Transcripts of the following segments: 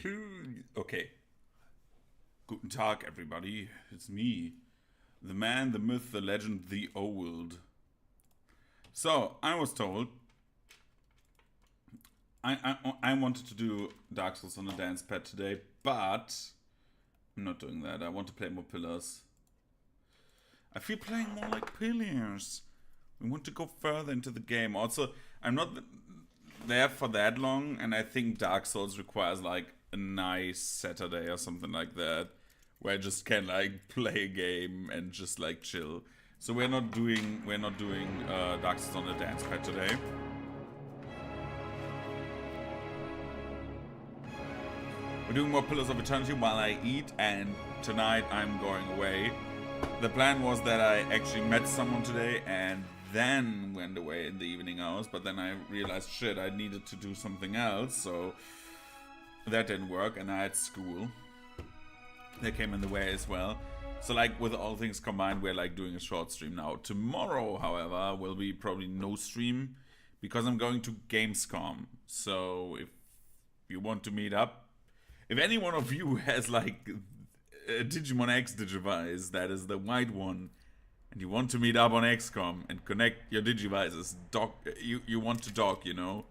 Okay. Guten Tag, everybody. It's me. The man, the myth, the legend, the old. So, I was told I wanted to do Dark Souls on a dance pad today, but I'm not doing that. I want to play more Pillars. I feel playing more like Pillars. We want to go further into the game. Also, I'm not there for that long, and I think Dark Souls requires like a nice Saturday or something like that, where I just can like play a game and just like chill. So we're not doing Dark Souls on a dance pad today. We're doing more Pillars of Eternity while I eat, and tonight I'm going away. The plan was that I actually met someone today and then went away in the evening hours, but then I realized, shit, I needed to do something else, so that didn't work, and I had school. That came in the way as well. So like with all things combined, we're like doing a short stream now. Tomorrow, however, will be probably no stream because I'm going to Gamescom. So if you want to meet up, if any one of you has like a Digimon X Digivice, that is the white one, and you want to meet up on XCOM and connect your Digivices, you want to dock, you know?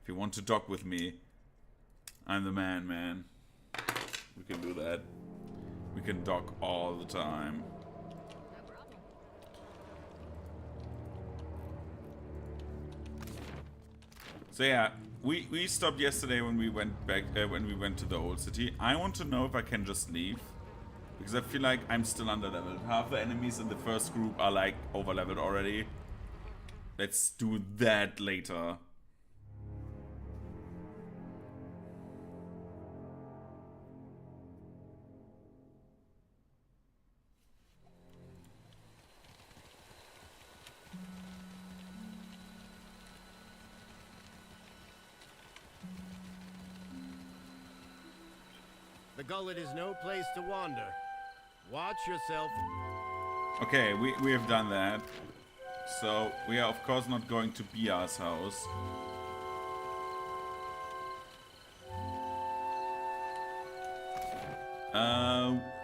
If you want to dock with me, I'm the man. We can do that. We can dock all the time. No problem. So yeah, we stopped yesterday when we went back when we went to the old city. I want to know if I can just leave, because I feel like I'm still underleveled. Half the enemies in the first group are like overleveled already. Let's do that later. The gullet is no place to wander. Watch yourself. Okay, we have done that. So we are of course not going to Bia's house.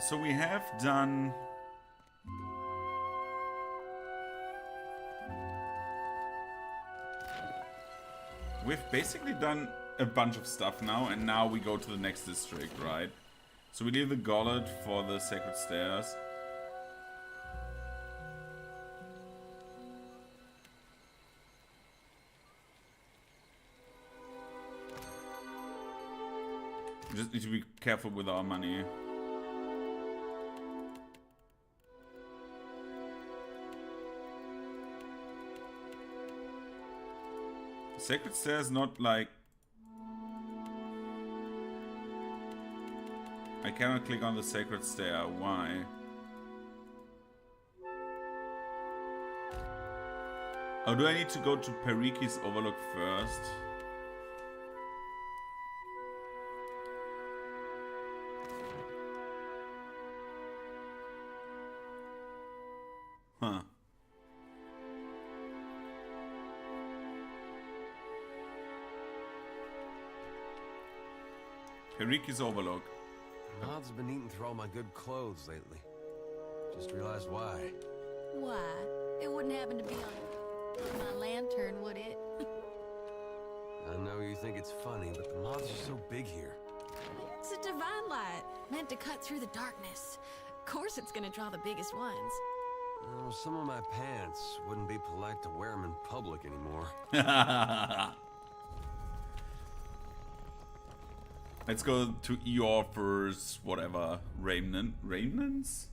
So we have done. We've basically done a bunch of stuff now, and now we go to the next district, right? So we leave the gullet for the sacred stairs. We just need to be careful with our money. Sacred stairs, not like... I cannot click on the sacred stair. Why? Oh, do I need to go to Periki's Overlook first? Huh. Periki's Overlook. Moths have been eating through all my good clothes lately. Just realized why. Why? It wouldn't happen to be on my lantern, would it? I know you think it's funny, but the moths are so big here. It's a divine light, meant to cut through the darkness. Of course it's gonna draw the biggest ones. Oh, some of my pants wouldn't be polite to wear them in public anymore. Let's go to Eorfer's whatever remnants?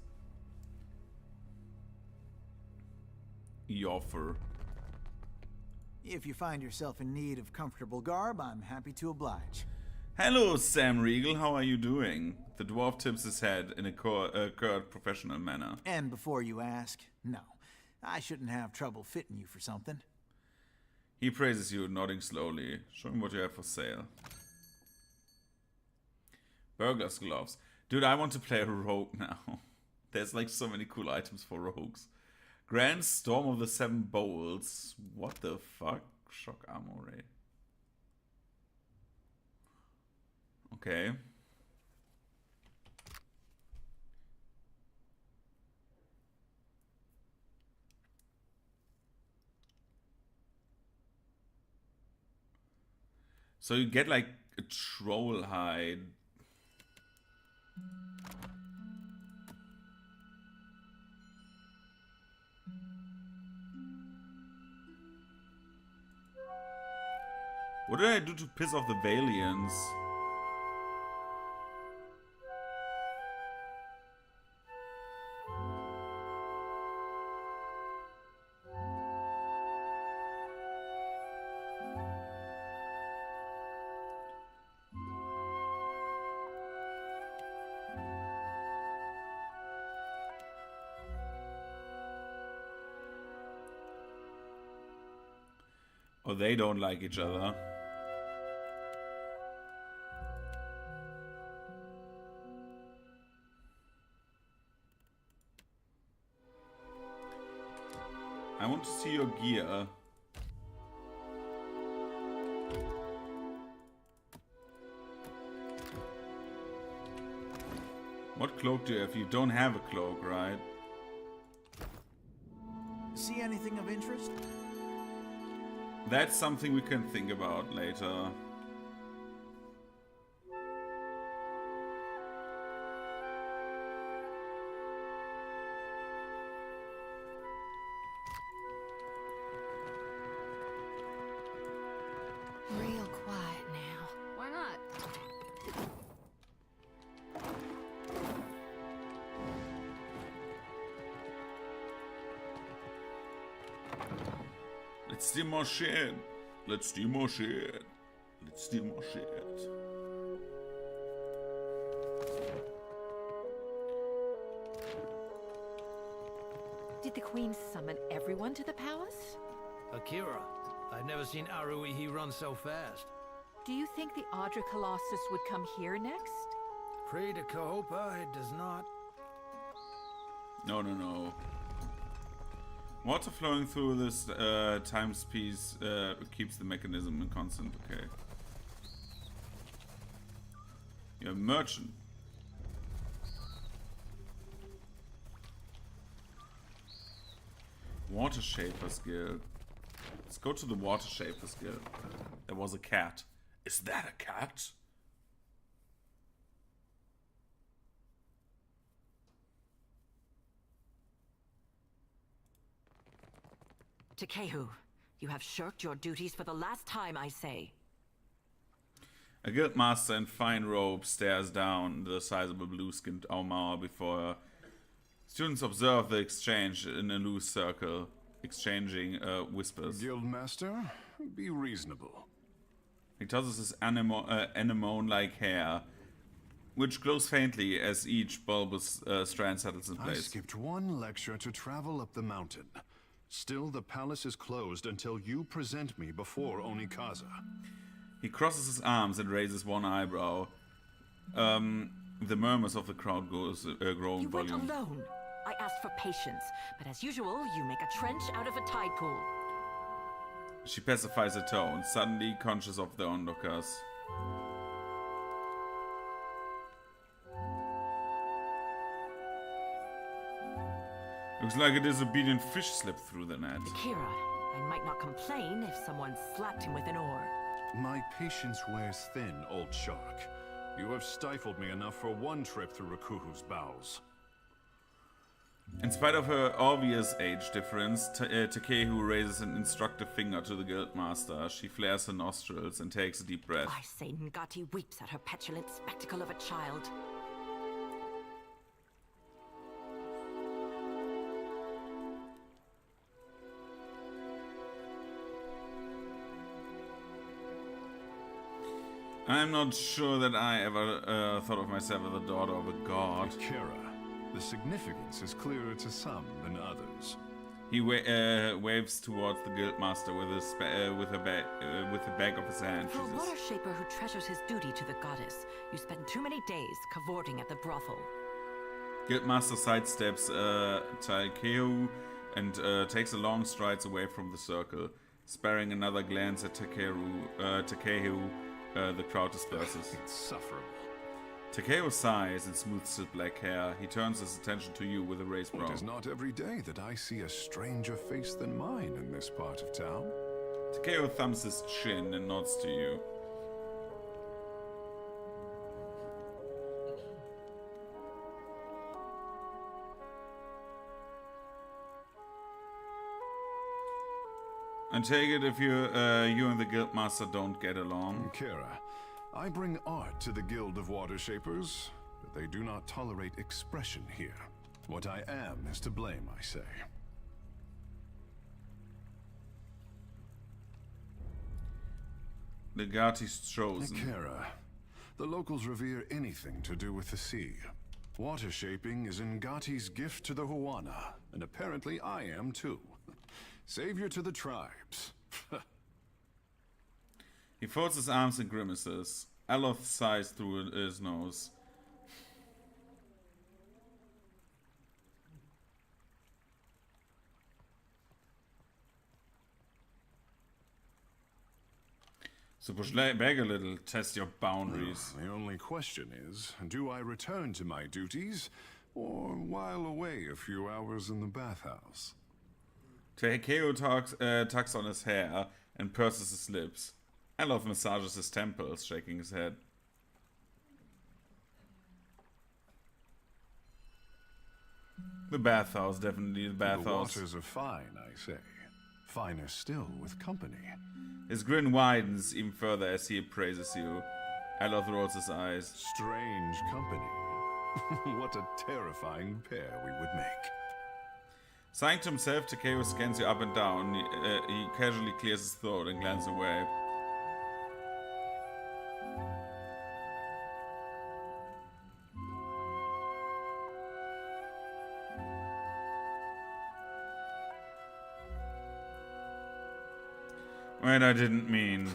Eorfer. If you find yourself in need of comfortable garb, I'm happy to oblige. Hello, Sam Riegel. How are you doing? The dwarf tips his head in a curt professional manner. And before you ask, no, I shouldn't have trouble fitting you for something. He praises you, nodding slowly. Show him what you have for sale. Burglar's gloves. Dude, I want to play a rogue now. There's like so many cool items for rogues. Grand Storm of the Seven Bowls. What the fuck? Shock armor ray. Okay. So you get like a troll hide. What did I do to piss off the Valians? Oh, they don't like each other. I want to see your gear. What cloak do you have? You don't have a cloak, right? See anything of interest? That's something we can think about later. Real quiet now. Why not? Let's do more shit. Let's do more shit. Let's do more shit. Did the queen summon everyone to the palace? Akira, I've never seen Aruihi run so fast. Do you think the Audra Colossus would come here next? Pray to Kahopa, it does not. No, no, no. Water flowing through this timepiece keeps the mechanism in constant. Okay. You're a merchant. Water Shaper's Guild. Let's go to the Water Shaper's Guild. There was a cat. Is that a cat? Takehu, you have shirked your duties for the last time, I say. A guild master in fine robe stares down the sizable blue-skinned Aumar before her. Students observe the exchange in a loose circle, exchanging whispers. Guildmaster, be reasonable. He tosses his anemone-like hair, which glows faintly as each bulbous strand settles in I place. skipped one lecture to travel up the mountain. Still, the palace is closed until you present me before Onikaza. He crosses his arms and raises one eyebrow. The murmurs of the crowd grow in You went volume. alone. I asked for patience, but as usual, you make a trench out of a tide pool. She pacifies her tone, suddenly conscious of the onlookers. Looks like a disobedient fish slipped through the net. Akira, I might not complain if someone slapped him with an oar. My patience wears thin, old shark. You have stifled me enough for one trip through Rakuhu's bowels. In spite of her obvious age difference, Takehu raises an instructive finger to the guildmaster. She flares her nostrils and takes a deep breath. I say Ngati weeps at her petulant spectacle of a child. I'm not sure that I ever thought of myself as the daughter of a god. Akira, the significance is clearer to some than others. He waves towards the guildmaster with the back of his hand. For a Jesus. water shaper who treasures his duty to the goddess, you spend too many days cavorting at the brothel. Guildmaster sidesteps Takehu and takes a long strides away from the circle, sparing another glance at Takehu. The crowd disperses. Insufferable. Takehu sighs and smooths his black hair. He turns his attention to you with a raised brow. It is not every day that I see a stranger face than mine in this part of town. Takehu thumbs his chin and nods to you. And take it if you and the guildmaster don't get along. Kara, I bring art to the Guild of Water Shapers, but they do not tolerate expression here. What I am is to blame, I say. The Gati's chosen. Kara, the locals revere anything to do with the sea. Water shaping is Ngati's gift to the Huana, and apparently I am too. Savior to the tribes. He folds his arms and grimaces. Aloth sighs through his nose. So push back a little, test your boundaries. The only question is, do I return to my duties, or while away a few hours in the bathhouse? Takeo tucks on his hair and purses his lips. Aloth massages his temples, shaking his head. The bathhouse, definitely the bathhouse. The waters are fine, I say. Finer still with company. His grin widens even further as he appraises you. Aloth rolls his eyes. Strange company. What a terrifying pair we would make. Sighing to himself, Takeo scans you up and down. He casually clears his throat and glances away. Wait, I didn't mean...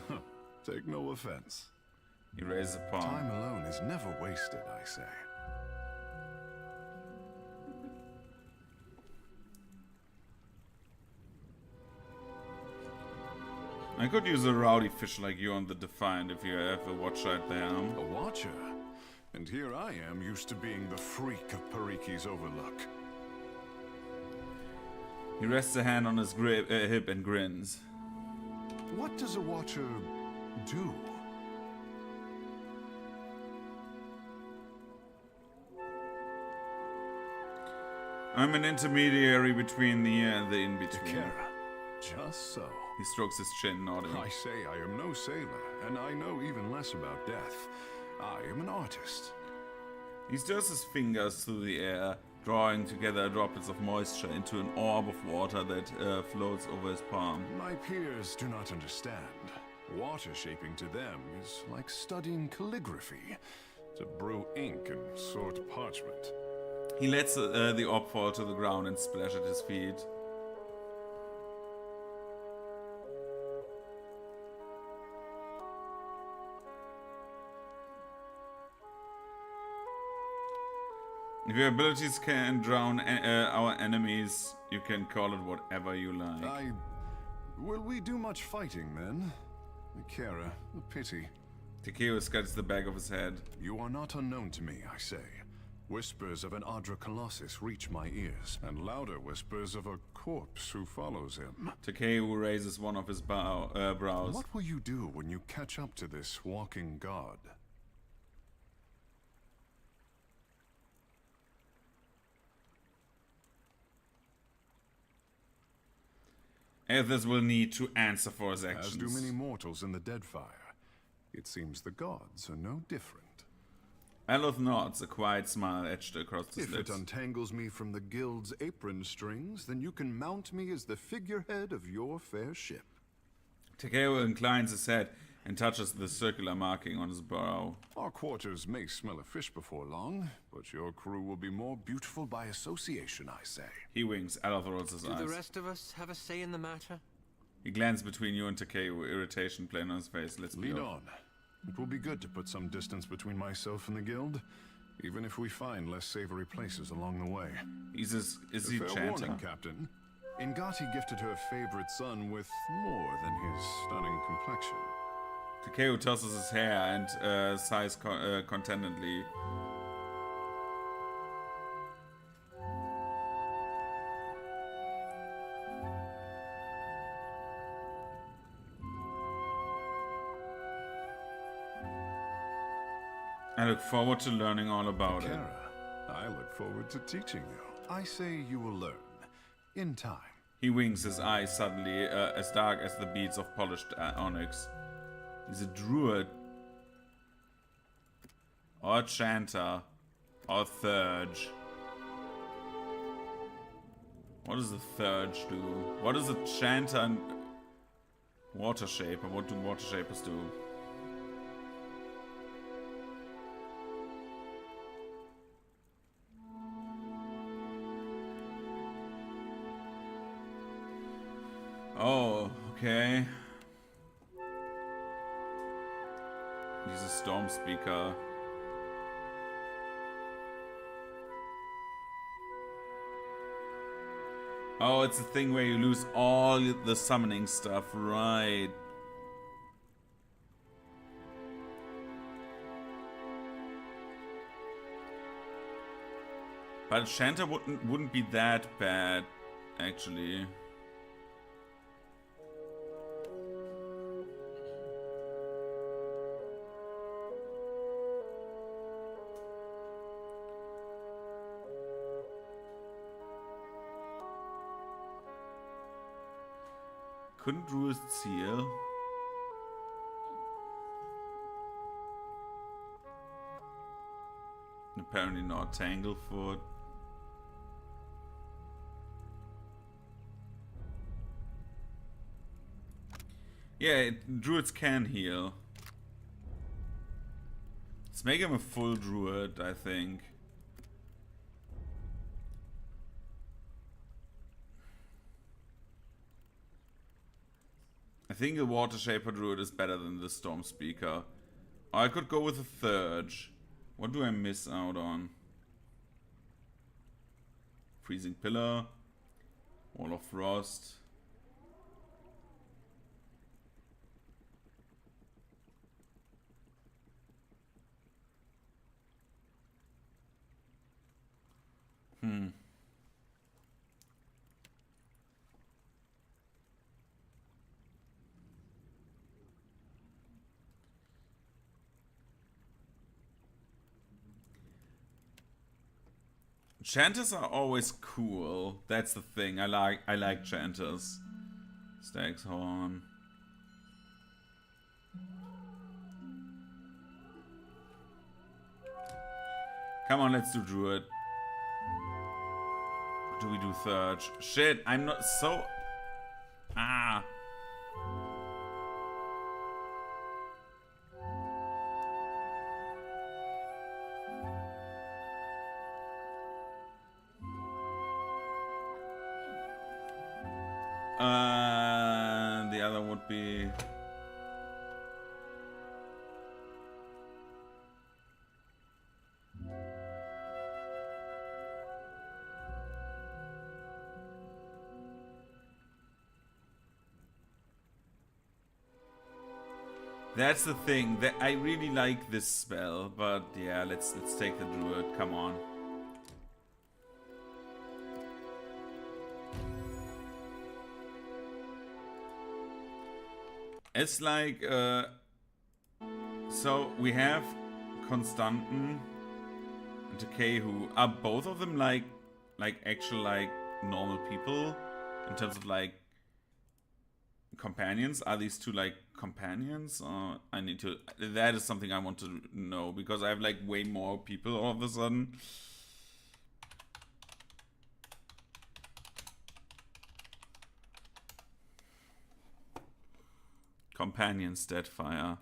Take no offense. He raises a palm. Time alone is never wasted, I say. I could use a rowdy fish like you on the Defiant if you have a watcher at the helm. A watcher? And here I am, used to being the freak of Pariki's Overlook. He rests a hand on his hip and grins. What does a watcher do? I'm an intermediary between the here and the in-between. Kara. Just so. He strokes his chin, nodding. I say I am no sailor, and I know even less about death. I am an artist. He stirs his fingers through the air, drawing together droplets of moisture into an orb of water that floats over his palm. My peers do not understand. Water shaping to them is like studying calligraphy. To brew ink and sort parchment. He lets the orb fall to the ground and splash at his feet. If your abilities can drown our enemies, you can call it whatever you like. Will we do much fighting then? Kara, a pity. Takeo scratches the back of his head. You are not unknown to me, I say. Whispers of an Adra Colossus reach my ears, and louder whispers of a corpse who follows him. Takeo raises one of his brows. What will you do when you catch up to this walking god? Aethys will need to answer for his actions. As do many mortals in the Deadfire. It seems the gods are no different. Aloth nods, a quiet smile etched across his If lips. it untangles me from the guild's apron strings, then you can mount me as the figurehead of your fair ship. Takeo inclines his head and touches the circular marking on his brow. Our quarters may smell of fish before long, but your crew will be more beautiful by association, I say. He winks. Aloth rolls his Do eyes. the rest of us have a say in the matter? He glances between you and Takeo, irritation plain on his face. Let's be Lead off. on. It will be good to put some distance between myself and the guild, even if we find less savory places along the way. Is he Fair chanting? warning, Captain. Ngati gifted her favorite son with more than his stunning complexion. Takeo tosses his hair and sighs contentedly. I look forward to learning all about it. Kara, I look forward to teaching you. I say you will learn. In time. He winks his eyes suddenly, as dark as the beads of polished onyx. He's a druid. Or a chanter. Or a thurge. What does a thurge do? What does a chanter and water shaper? What do water shapers do? Oh, okay. He's a storm speaker. Oh, it's a thing where you lose all the summoning stuff, right? But Shanta wouldn't be that bad, actually. Couldn't Druids heal? Apparently not. Tanglefoot. Yeah, Druids can heal. Let's make him a full Druid, I think. I think the Water Shaper Druid is better than the Storm Speaker. Or I could go with a Thurge. What do I miss out on? Freezing Pillar. Wall of Frost. Chanters are always cool. That's the thing. I like Chanters. Stag's Horn. Come on, let's do Druid. Or do we do Thurge? Shit, I'm not so... Ah. The other would be... That's the thing. That I really like this spell, but yeah, let's take the Druid. Come on. It's like, so we have Constantin and Tekehu. Are both of them like actual like normal people in terms of like companions? Are these two like companions? I need to, that is something I want to know because I have like way more people all of a sudden. Companion Steadfire.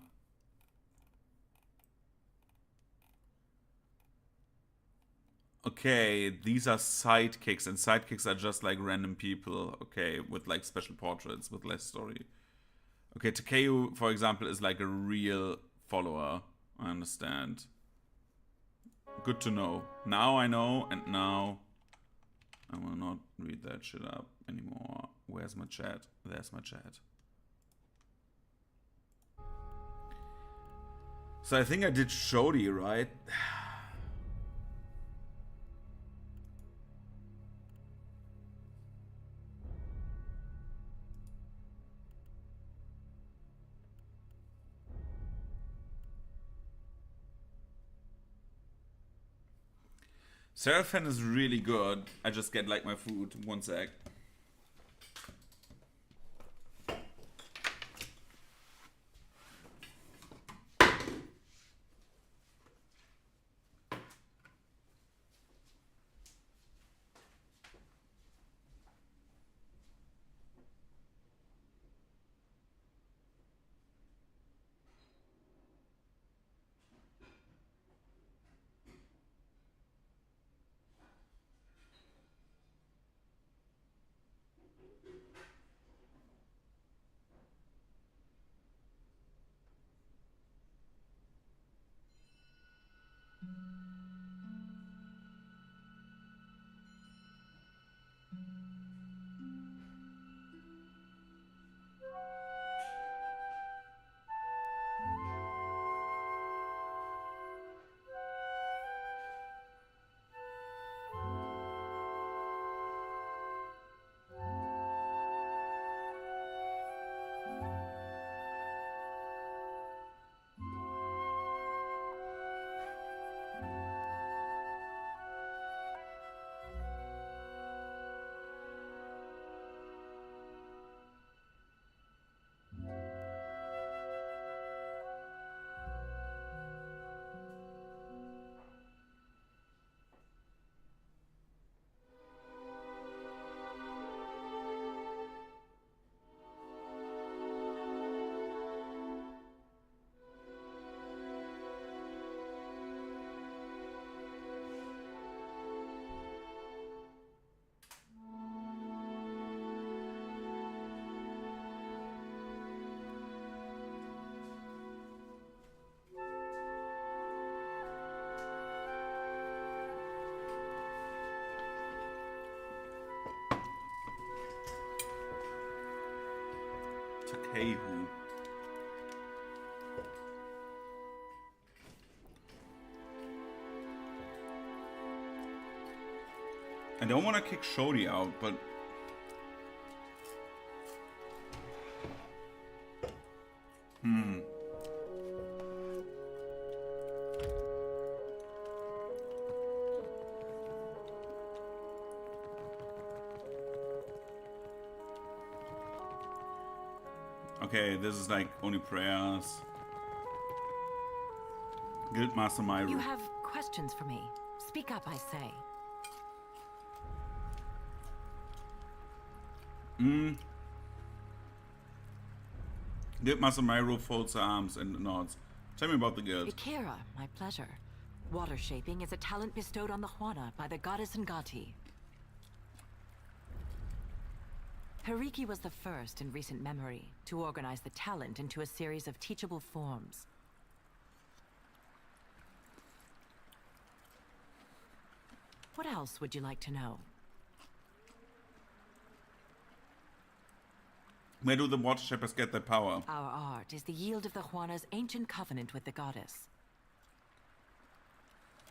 Okay, these are sidekicks, and sidekicks are just like random people, okay, with like special portraits, with less story. Okay, Takeo, for example, is like a real follower. I understand. Good to know. Now I know, and now I will not read that shit up anymore. Where's my chat? There's my chat. So I think I did Shodi, right? Seraphin is really good. I just get like my food. One sec. Takehu. I don't want to kick Shodi out, but okay, this is like only prayers. Guildmaster Myro. You have questions for me. Speak up, I say. Guildmaster Myro folds her arms and nods. Tell me about the guild. Ikira, my pleasure. Water shaping is a talent bestowed on the Huana by the goddess Ngati. Hariki was the first in recent memory to organize the talent into a series of teachable forms. What else would you like to know? Where do the water shapers get their power? Our art is the yield of the Huana's ancient covenant with the goddess.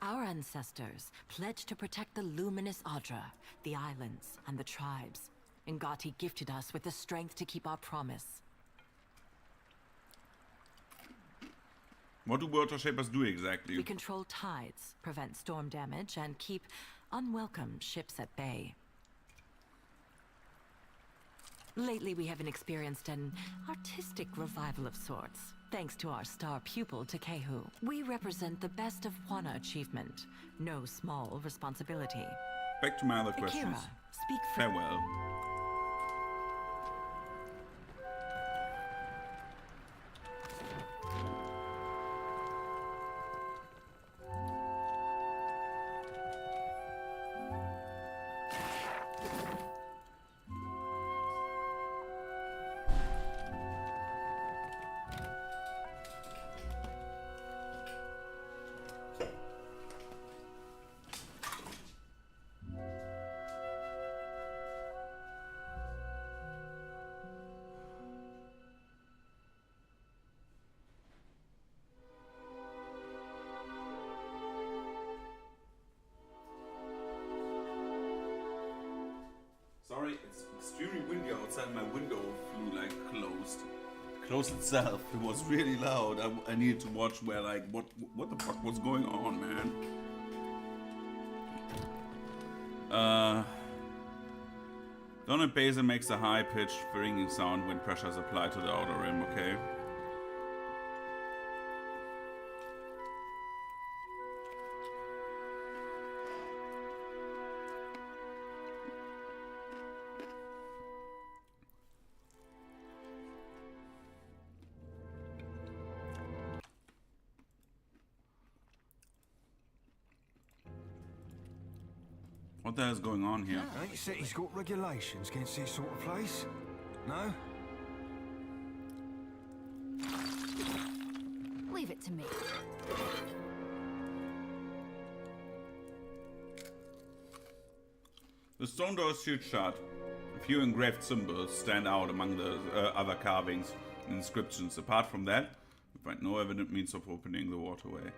Our ancestors pledged to protect the luminous Adra, the islands, and the tribes. Ngati gifted us with the strength to keep our promise. What do water shapers do exactly? We control tides, prevent storm damage, and keep unwelcome ships at bay. Lately, we have experienced an artistic revival of sorts, thanks to our star pupil, Takehu. We represent the best of Huana achievement. No small responsibility. Back to my other questions. Akira, speak for... Farewell. Sorry, it's extremely windy outside. My window flew like closed. Closed itself. It was really loud. I needed to watch where like what the fuck was going on, man. Donut Basin makes a high-pitched ringing sound when pressure is applied to the outer rim, okay? What the hell is going on here? Ain't you said he's got regulations against this sort of place? No? Leave it to me. The stone door is sealed shut. A few engraved symbols stand out among the other carvings and inscriptions. Apart from that, we find no evident means of opening the waterway.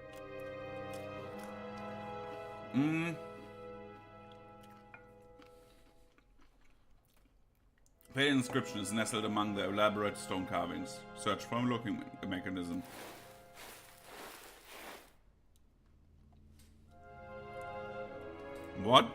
The inscription is nestled among the elaborate stone carvings. Search for a locking mechanism. What?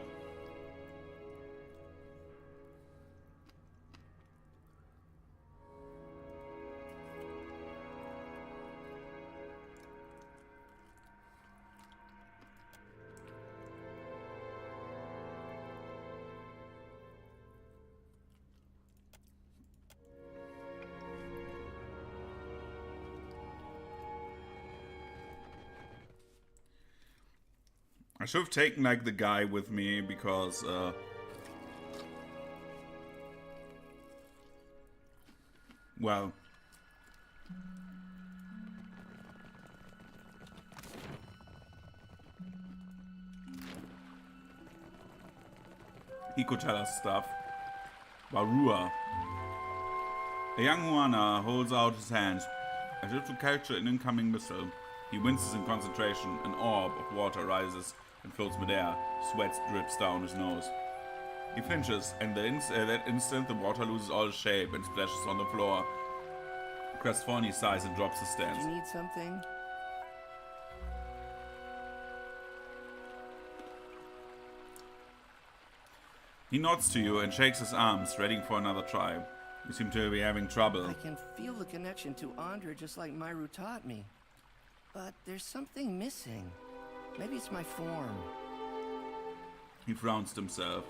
I should have taken like the guy with me because well, he could tell us stuff. Barua. A young Juana holds out his hands as if to catch an incoming missile. He winces in concentration. An orb of water rises and floats midair. Sweat drips down his nose. He flinches, and that instant the water loses all shape and splashes on the floor. Crestfallen, he sighs and drops his stance. Do you need something? He nods to you and shakes his arms, ready for another try. You seem to be having trouble. I can feel the connection to Andre just like Myru taught me. But there's something missing. Maybe it's my form. He frowns to himself.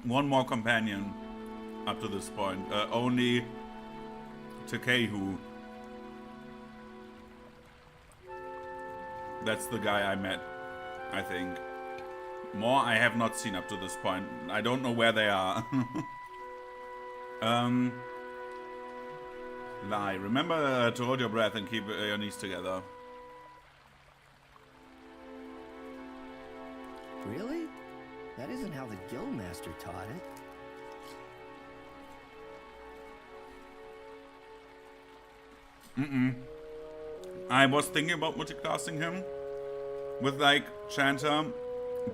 One more companion up to this point. Only Takehu. That's the guy I met, I think. More I have not seen up to this point. I don't know where they are. Lie. Remember to hold your breath and keep your knees together. Really? That isn't how the Guildmaster taught it. I was thinking about multiclassing him with like Chanter,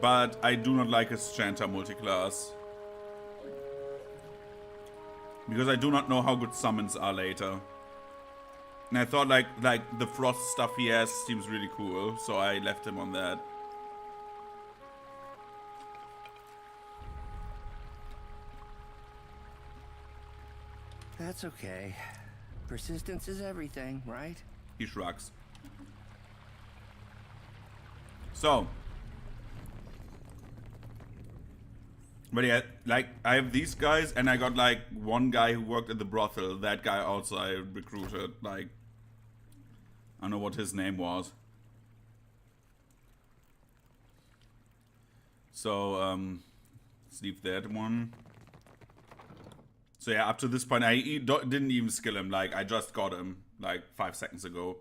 but I do not like his Chanter multiclass. Because I do not know how good summons are later. And I thought like the frost stuff he has seems really cool, so I left him on that. That's okay. Persistence is everything, right? He shrugs. So. But yeah, like, I have these guys, and I got, like, one guy who worked at the brothel. That guy also I recruited, like, I don't know what his name was. So, let's leave that one. So yeah, up to this point, I didn't even skill him. Like, I just got him, like, 5 seconds ago.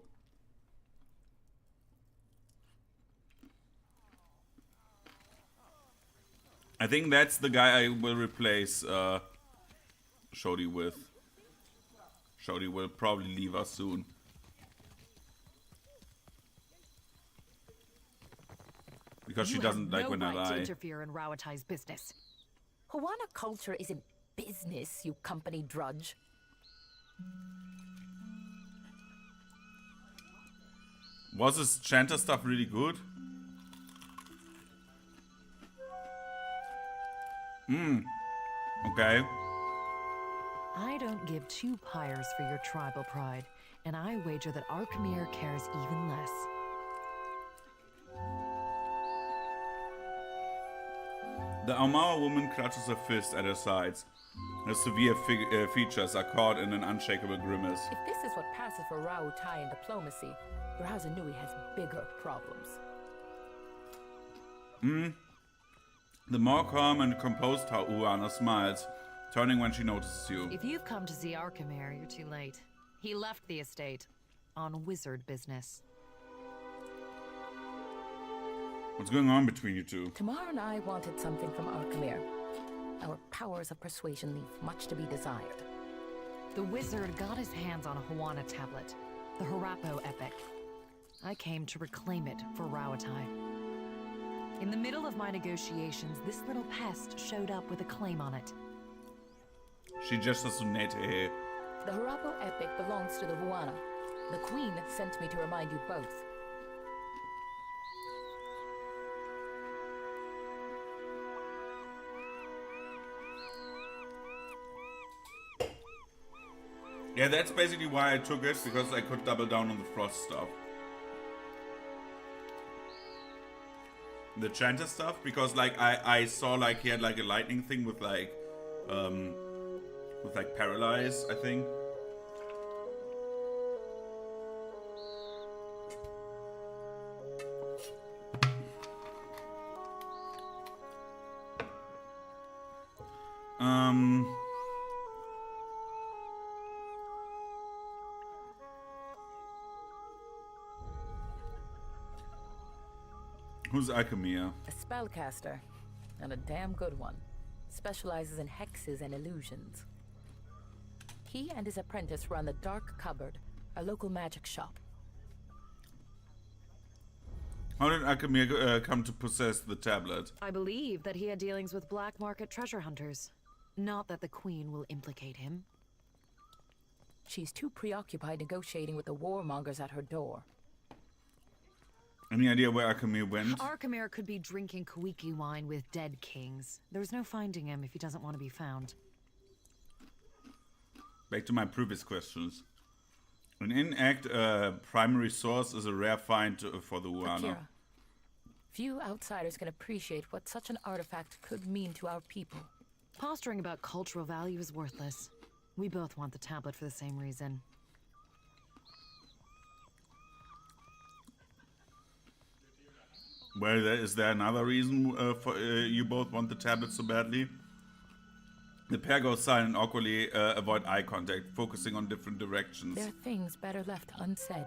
I think that's the guy I will replace Shodi with. Shodi will probably leave us soon. Because she doesn't like when I lie. To interfere in Rawatai's business. Hawana culture isn't business, you company drudge. Was this Chanter stuff really good? Okay. I don't give two pyres for your tribal pride, and I wager that Arkemir cares even less. The Aumara woman clutches her fist at her sides. Her severe features are caught in an unshakable grimace. If this is what passes for Rautai in diplomacy, your House of Nui has bigger problems. The more calm and composed Uana smiles, turning when she notices you. If you've come to see Arkemir, you're too late. He left the estate on wizard business. What's going on between you two? Tamar and I wanted something from Arkemir. Our powers of persuasion leave much to be desired. The wizard got his hands on a Hawana tablet, the Harapo epic. I came to reclaim it for Rauatai. In the middle of my negotiations, this little pest showed up with a claim on it. She just has to net here. The Harapo epic belongs to the Huana. The Queen sent me to remind you both. Yeah, that's basically why I took it, because I could double down on the frost stuff. The Chanter stuff, because like I saw like he had like a lightning thing with like paralyze, I think. Who's Alchemia? A spellcaster, and a damn good one. Specializes in hexes and illusions. He and his apprentice run the Dark Cupboard, a local magic shop. How did Alchemia come to possess the tablet? I believe that he had dealings with black market treasure hunters. Not that the Queen will implicate him. She's too preoccupied negotiating with the warmongers at her door. Any idea where Alchemia went? Arkhamir could be drinking Kuiki wine with dead kings. There's no finding him if he doesn't want to be found. Back to my previous questions. An inact primary source is a rare find for the Huana. Akira, few outsiders can appreciate what such an artifact could mean to our people. Posturing about cultural value is worthless. We both want the tablet for the same reason. Well, is there another reason for you both want the tablet so badly? The pair go silent awkwardly, avoid eye contact, focusing on different directions. There are things better left unsaid.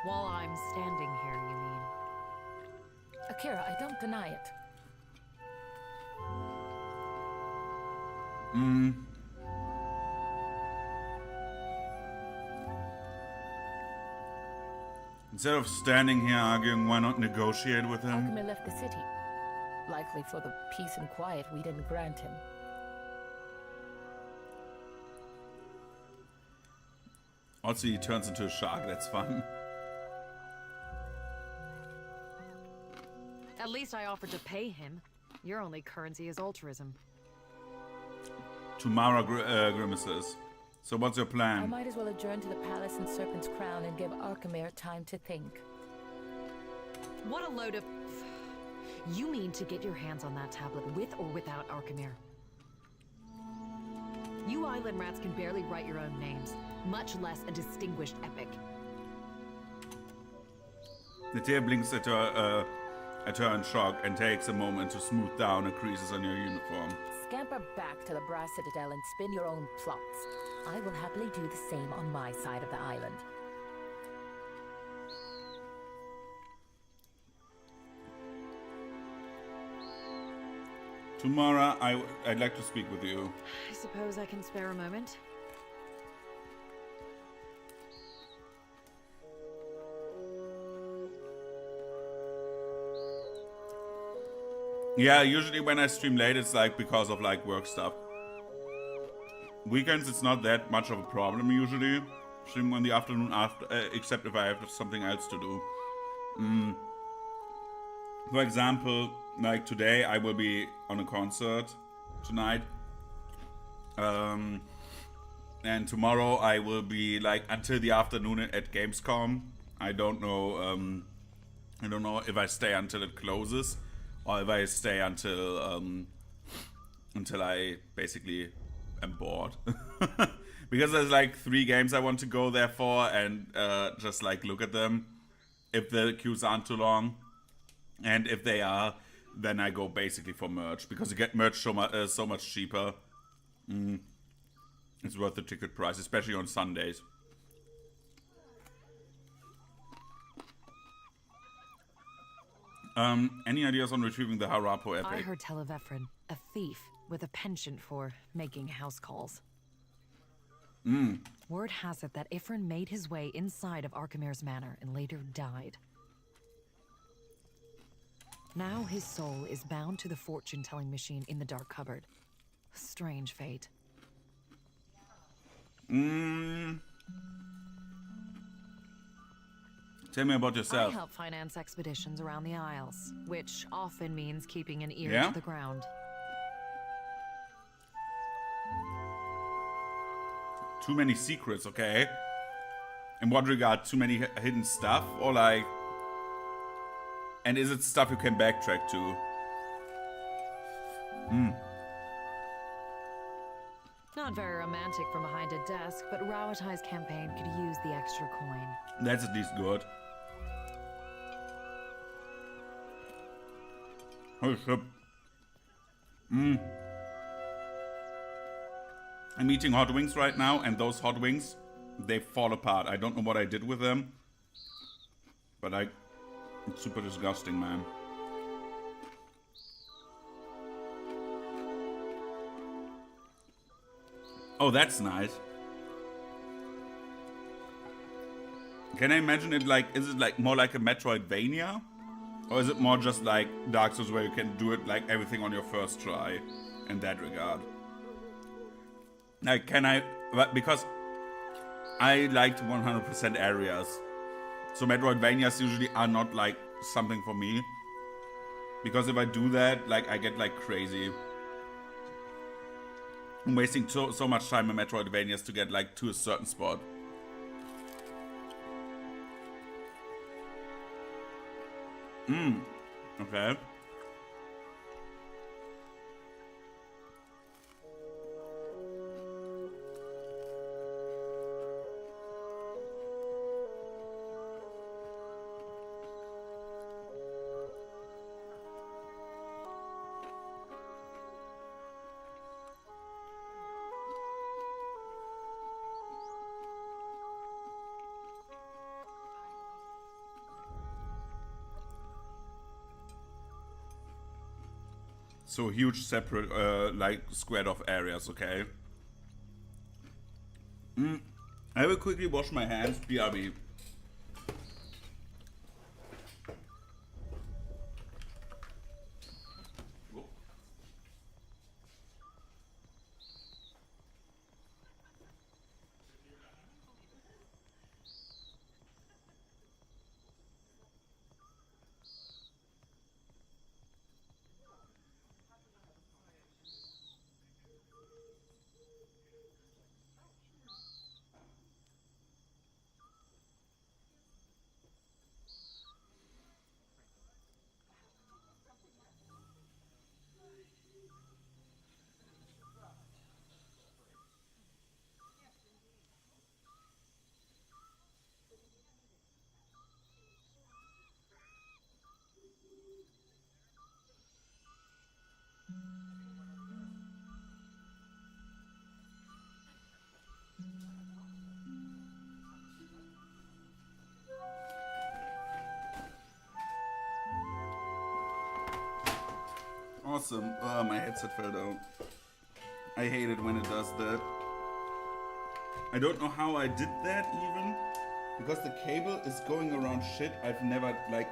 While I'm standing here, you mean? Akira, I don't deny it. Instead of standing here arguing, why not negotiate with him? Alchemir left the city. Likely for the peace and quiet we didn't grant him. Also, he turns into a shark, that's fun. At least I offered to pay him. Your only currency is altruism. Tomorrow grimaces. So what's your I plan? might as well adjourn to the palace in Serpent's Crown and give Arkhamir time to think. What a load of... You mean to get your hands on that tablet with or without Arkhamir? You island rats can barely write your own names, much less a distinguished epic. The tail blinks at her in shock and takes a moment to smooth down the creases on your uniform. Scamper back to the Brass Citadel and spin your own plots. I will happily do the same on my side of the island. Tomorrow, I'd like to speak with you. I suppose I can spare a moment. Yeah, usually when I stream late, it's like because of like work stuff. Weekends, it's not that much of a problem usually. Streaming in the afternoon after, except if I have something else to do. For example, like today, I will be on a concert tonight. And tomorrow I will be like until the afternoon at Gamescom. I don't know if I stay until it closes or if I stay until I basically am bored. Because there's like 3 games I want to go there for and just like look at them if the queues aren't too long. And if they are, then I go basically for merch because you get merch so much cheaper. It's worth the ticket price, especially on Sundays. Any ideas on retrieving the Harapo epic? I heard tell of Ephron, a thief with a penchant for making house calls. Word has it that Ephron made his way inside of Arkhamir's manor and later died. Now his soul is bound to the fortune-telling machine in the Dark Cupboard. Strange fate. Tell me about yourself. I help finance expeditions around the Isles, which often means keeping an ear Yeah? to the ground. Too many secrets, okay? In what regard? Too many hidden stuff? Or like... And is it stuff you can backtrack to? Not very romantic from behind a desk, but Rawatai's campaign could use the extra coin. That's at least good. Oh, shit. I'm eating hot wings right now, and those hot wings, they fall apart. I don't know what I did with them, but It's super disgusting, man. Oh, that's nice. Can I imagine it like, is it like more like a Metroidvania? Or is it more just like Dark Souls where you can do it like everything on your first try in that regard? Like, can I, because I liked 100% areas. So Metroidvanias usually are not like something for me. Because if I do that, like I get like crazy. I'm wasting so much time in Metroidvanias to get like to a certain spot. Okay. So huge separate like squared off areas, okay? I will quickly wash my hands, BRB. Awesome. Oh, my headset fell down. I hate it when it does that. I don't know how I did that even. Because the cable is going around shit I've never, like...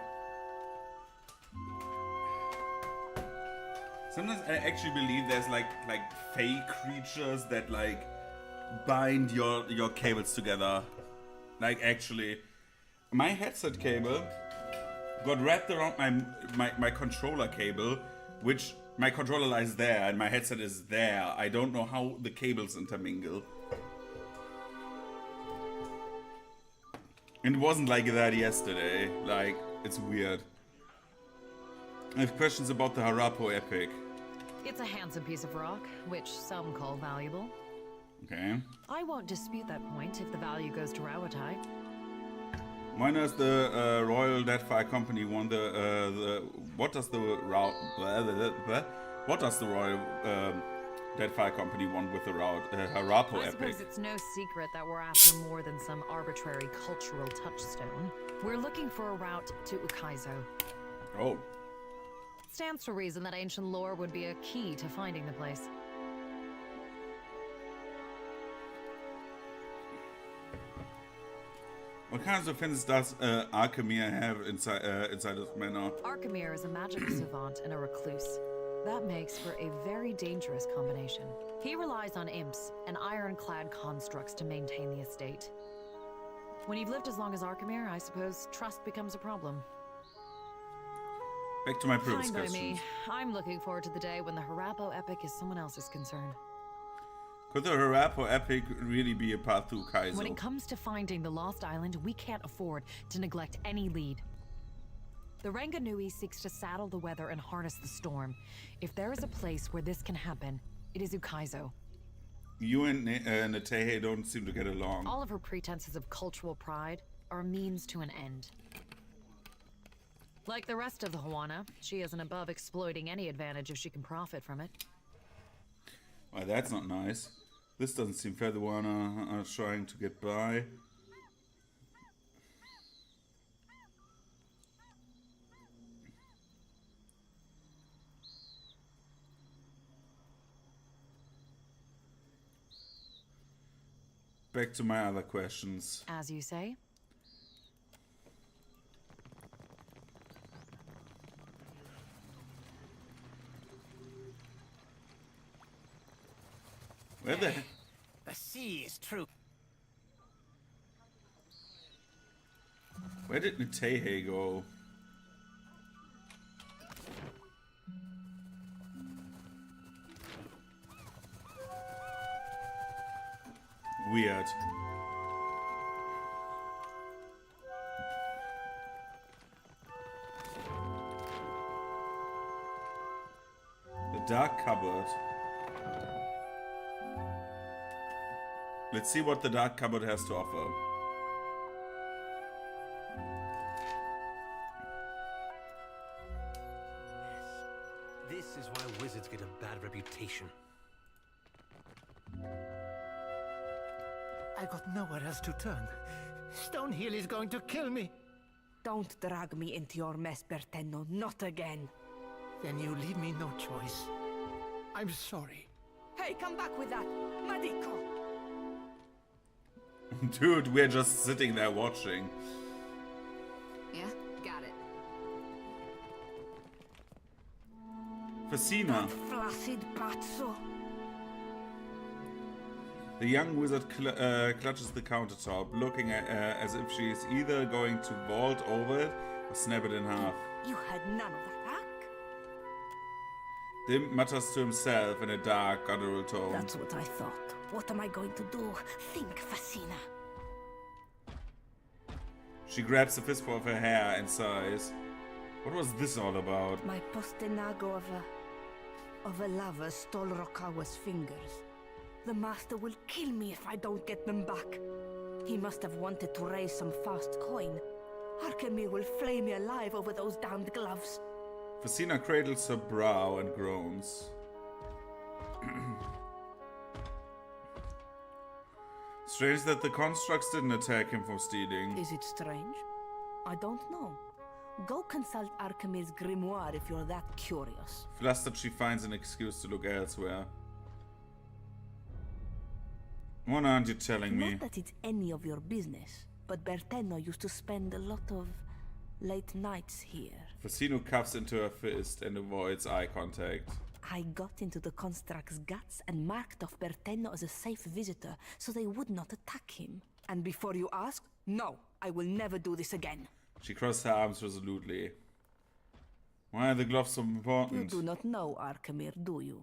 Sometimes I actually believe there's like fake creatures that like bind your cables together. Like actually. My headset cable got wrapped around my controller cable, which my controller lies there and my headset is there. I don't know how the cables intermingle. And it wasn't like that yesterday. Like, it's weird. I have questions about the Harapo epic. It's a handsome piece of rock, which some call valuable. Okay. I won't dispute that point if the value goes to Rawatai. When does the Royal Deadfire Company want what does the Royal Deadfire Company want with the Harapo I epic? suppose it's no secret that we're after more than some arbitrary cultural touchstone. We're looking for a route to Ukaizo. Oh. Stands to reason that ancient lore would be a key to finding the place. What kinds of defenses does Arkemir have inside his manor? Arkemir is a magic savant and a recluse. That makes for a very dangerous combination. He relies on imps and ironclad constructs to maintain the estate. When you've lived as long as Arkemir, I suppose trust becomes a problem. Back to my previous Fine by questions. me. I'm looking forward to the day when the Harapo epic is someone else's concern. Could the Harapo epic really be a path to Ukaizo? When it comes to finding the Lost Island, we can't afford to neglect any lead. The Ranganui seeks to saddle the weather and harness the storm. If there is a place where this can happen, it is Ukaizo. You and Netehe don't seem to get along. All of her pretenses of cultural pride are a means to an end. Like the rest of the Huana, she isn't above exploiting any advantage if she can profit from it. Well, that's not nice. This doesn't seem fair. The one trying to get by. back to my other questions. As you say. Where the The sea is true. Where did Neketaka go? Weird. The dark cupboard. Let's see what the dark cupboard has to offer. This is why wizards get a bad reputation. I got nowhere else to turn. Stonehill is going to kill me. Don't drag me into your mess, Bertenno. Not again. Then you leave me no choice. I'm sorry. Hey, come back with that. Medico! Dude, we're just sitting there watching. Yeah, got it. Fascina. Flaccid pazzo. The young wizard clutches the countertop, looking at as if she is either going to vault over it or snap it in half. You had none of that, huh? Dim mutters to himself in a dark, guttural tone. That's what I thought. What am I going to do? Think, Fascina. She grabs a fistful of her hair and sighs. What was this all about? My postenago of a lover stole Rokawa's fingers. The master will kill me if I don't get them back. He must have wanted to raise some fast coin. Arkemir will flay me alive over those damned gloves. Fascina cradles her brow and groans. Strange that the constructs didn't attack him for stealing. Is it strange? I don't know. Go consult Arkemir's grimoire if you're that curious. Flustered, she finds an excuse to look elsewhere. What aren't you telling me? Not that it's any of your business, but Bertenno used to spend a lot of late nights here. Fascino cuffs into her fist and avoids eye contact. I got into the construct's guts and marked off Bertenno as a safe visitor so they would not attack him. And before you ask, no, I will never do this again. She crossed her arms resolutely. Why are the gloves so important? You do not know Arkemir, do you?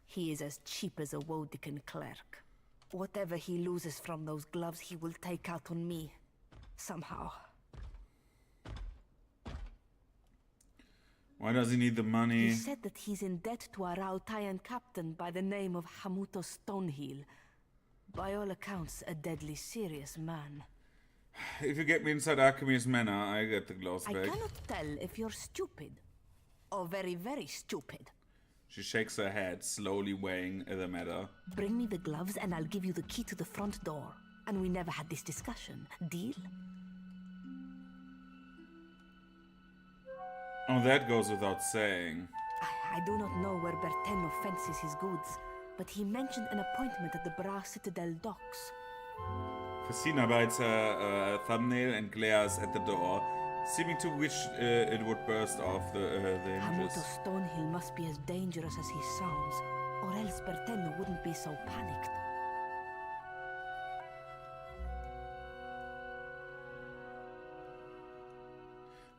He is as cheap as a Wodican clerk. Whatever he loses from those gloves, he will take out on me. Somehow. Why does he need the money? He said that he's in debt to a Rautayan captain by the name of Hamuto Stonehill. By all accounts, a deadly serious man. If you get me inside Arkemir's manor, I get the gloves I back. cannot tell if you're stupid. Or very, very stupid. She shakes her head, slowly weighing the matter. Bring me the gloves and I'll give you the key to the front door. And we never had this discussion. Deal? Oh, that goes without saying. I do not know where Bertenno fences his goods, but he mentioned an appointment at the Bra Citadel docks. Fascina bites her thumbnail and glares at the door, seeming to wish it would burst off the hinges. Hamuto Stonehill must be as dangerous as he sounds, or else Bertenno wouldn't be so panicked.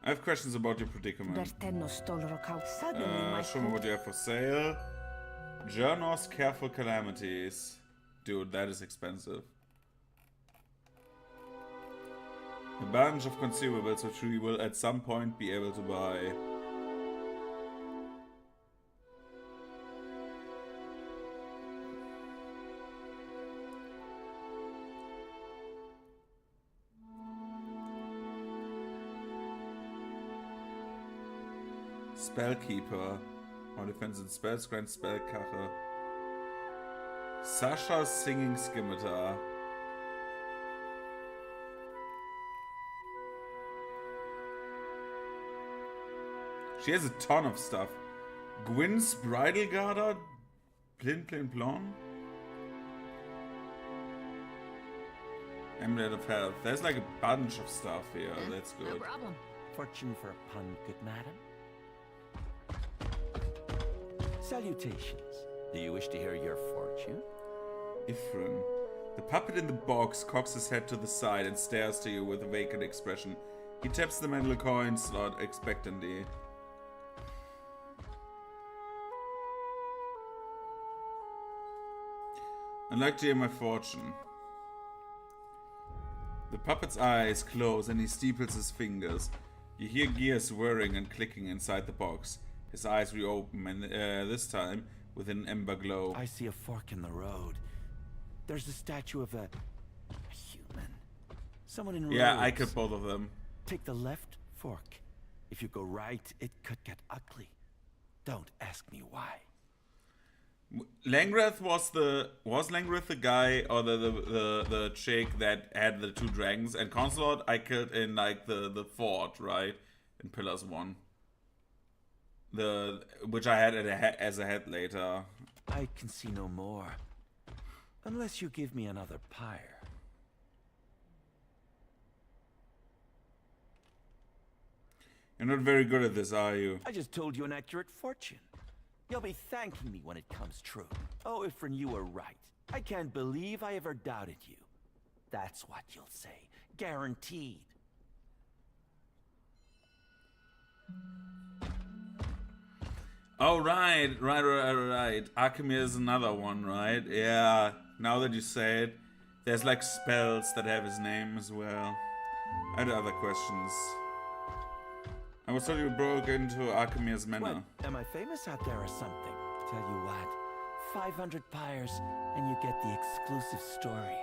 I have questions about your predicament. Bertenno stole Rokawa. Suddenly Show me what you have for sale. Journos Careful Calamities. Dude, that is expensive. A bunch of consumables which we will at some point be able to buy. Spellkeeper. More defense and spells, grant Spellkache. Sasha's Singing Scimitar. She has a ton of stuff. Gwyn's Bridal Garter. Plin Plin Plon. Amulet of Health. There's like a bunch of stuff here. That's good. No problem. Fortune for a pun, good madam. Salutations. Do you wish to hear your fortune? Ifrin. The puppet in the box cocks his head to the side and stares to you with a vacant expression. He taps the metal coin slot expectantly. I'd like to hear my fortune. The puppet's eyes close and he steeples his fingers. You hear gears whirring and clicking inside the box. His eyes reopen, and this time with an ember glow. I see a fork in the road. There's a statue of a human. Someone in robes. Yeah, I killed both of them. Take the left fork. If you go right, it could get ugly. Don't ask me why. Langreth was Langreth the guy or the chick that had the two dragons, and Consulate I killed in like the fort, right? In Pillars 1. Which I had as a head later. I can see no more. Unless you give me another pyre. You're not very good at this, are you? I just told you an accurate fortune. You'll be thanking me when it comes true. Oh, Ifrin, you were right. I can't believe I ever doubted you. That's what you'll say. Guaranteed. Oh, right. Arkemir is another one, right? Yeah, now that you say it, there's like spells that have his name as well. I had other questions. I was told you broke into Arkemir's manor. What, am I famous out there or something? Tell you what, 500 pyres and you get the exclusive story.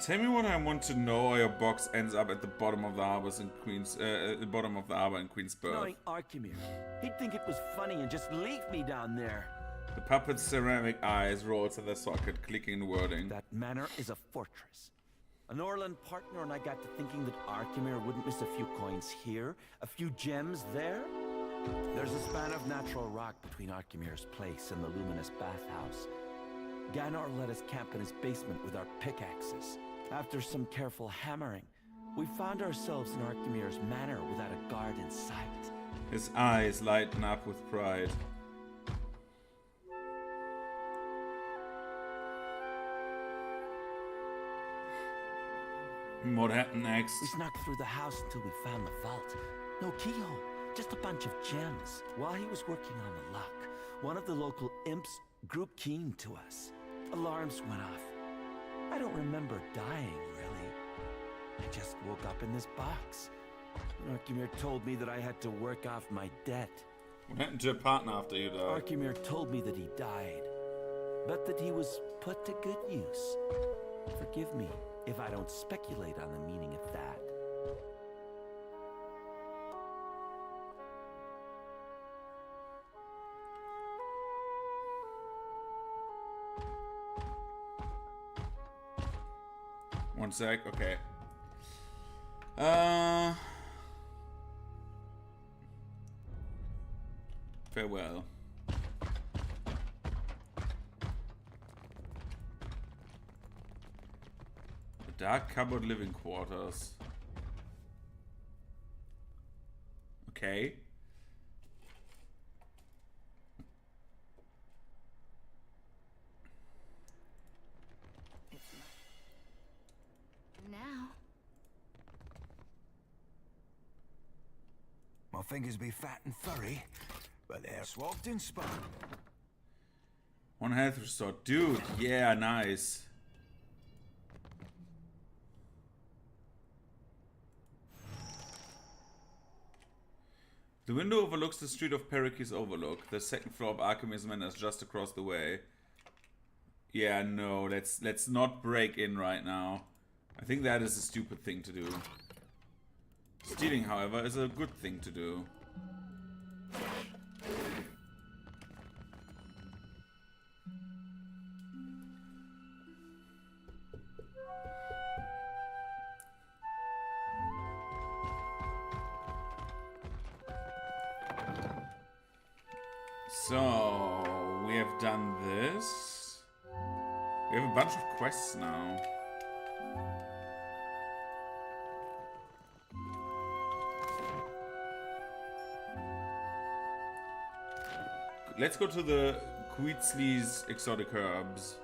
Tell me what I want to know, or your box ends up at the bottom of the harbors in Queens, the bottom of the harbor in Queensburg. Knowing Arkemir, he'd think it was funny and just leave me down there. The puppet's ceramic eyes roll to their socket, clicking the wording. That manor is a fortress. An Orland partner and I got to thinking that Arkemir wouldn't miss a few coins here, a few gems there. There's a span of natural rock between Arkemir's place and the luminous bathhouse. Ganor let us camp in his basement with our pickaxes. After some careful hammering, we found ourselves in Arkemir's manor without a guard in sight. His eyes lighten up with pride. What happened next? We snuck through the house until we found the vault. No keyhole, just a bunch of gems. While he was working on the lock, one of the local imps grew keen to us. Alarms went off. I don't remember dying, really. I just woke up in this box. Arkemir told me that I had to work off my debt. What happened to your partner after you died? Arkemir told me that he died, but that he was put to good use. Forgive me if I don't speculate on the meaning of that. One sec, okay. Farewell. The dark cupboard living quarters. Okay. Now. My fingers be fat and furry, but they're swapped and spun. One health restored. Dude, yeah, nice. The window overlooks the street of Perikis Overlook. The second floor of Arkemir's Manor is just across the way. Yeah, no, let's not break in right now. I think that is a stupid thing to do. Stealing, however, is a good thing to do. So, we have done this. We have a bunch of quests now. Let's go to the Queetsley's exotic herbs.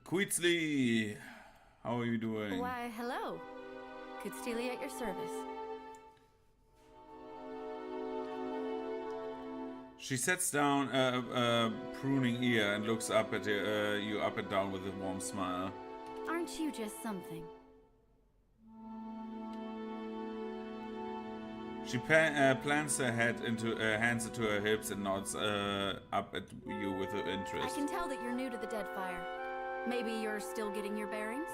Queetsley, how are you doing? Why, hello. Could Steely at your service. She sets down a pruning ear and looks up at you up and down with a warm smile. Aren't you just something? She plants her head into hands into her hips and nods up at you with interest. I can tell that you're new to the Deadfire. Maybe you're still getting your bearings?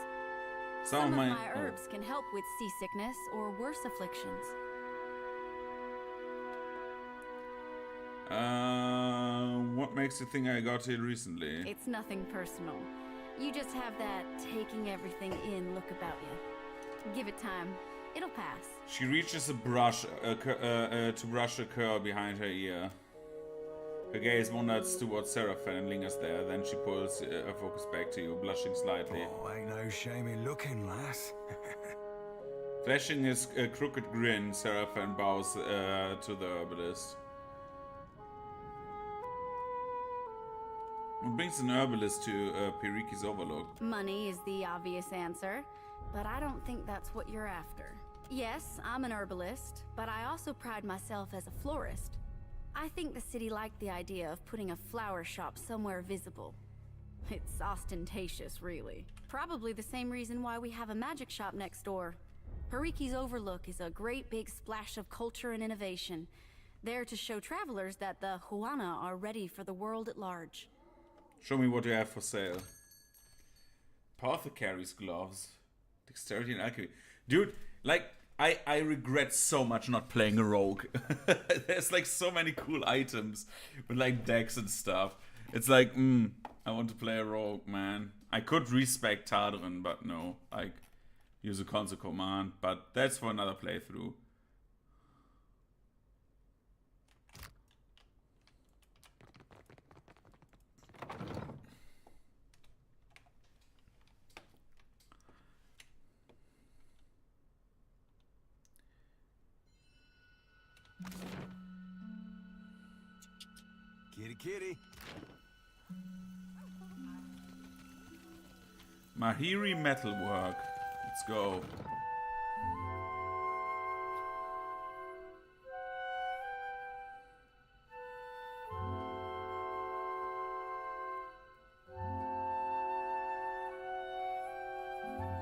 Some of my herbs can help with seasickness or worse afflictions. What makes you think I got here recently? It's nothing personal. You just have that taking everything in look about you. Give it time. It'll pass. She reaches a brush to brush a curl behind her ear. Her gaze wanders towards Seraphim and lingers there. Then she pulls her focus back to you, blushing slightly. Oh, ain't no shame in looking, lass. Flashing his crooked grin, Seraphim bows to the herbalist. What brings an herbalist to Piriki's Overlook? Money is the obvious answer, but I don't think that's what you're after. Yes, I'm an herbalist, but I also pride myself as a florist. I think the city liked the idea of putting a flower shop somewhere visible. It's ostentatious, really. Probably the same reason why we have a magic shop next door. Piriki's Overlook is a great big splash of culture and innovation, there to show travelers that the Huana are ready for the world at large. Show me what you have for sale. Apothecary's gloves. Dexterity and alchemy. Dude, like, I regret so much not playing a rogue. There's like so many cool items with like decks and stuff. It's like, I want to play a rogue, man. I could respec Tadrin, but no. Like, use a console command. But that's for another playthrough. Kitty, kitty. Mahiri Metalwork. Let's go.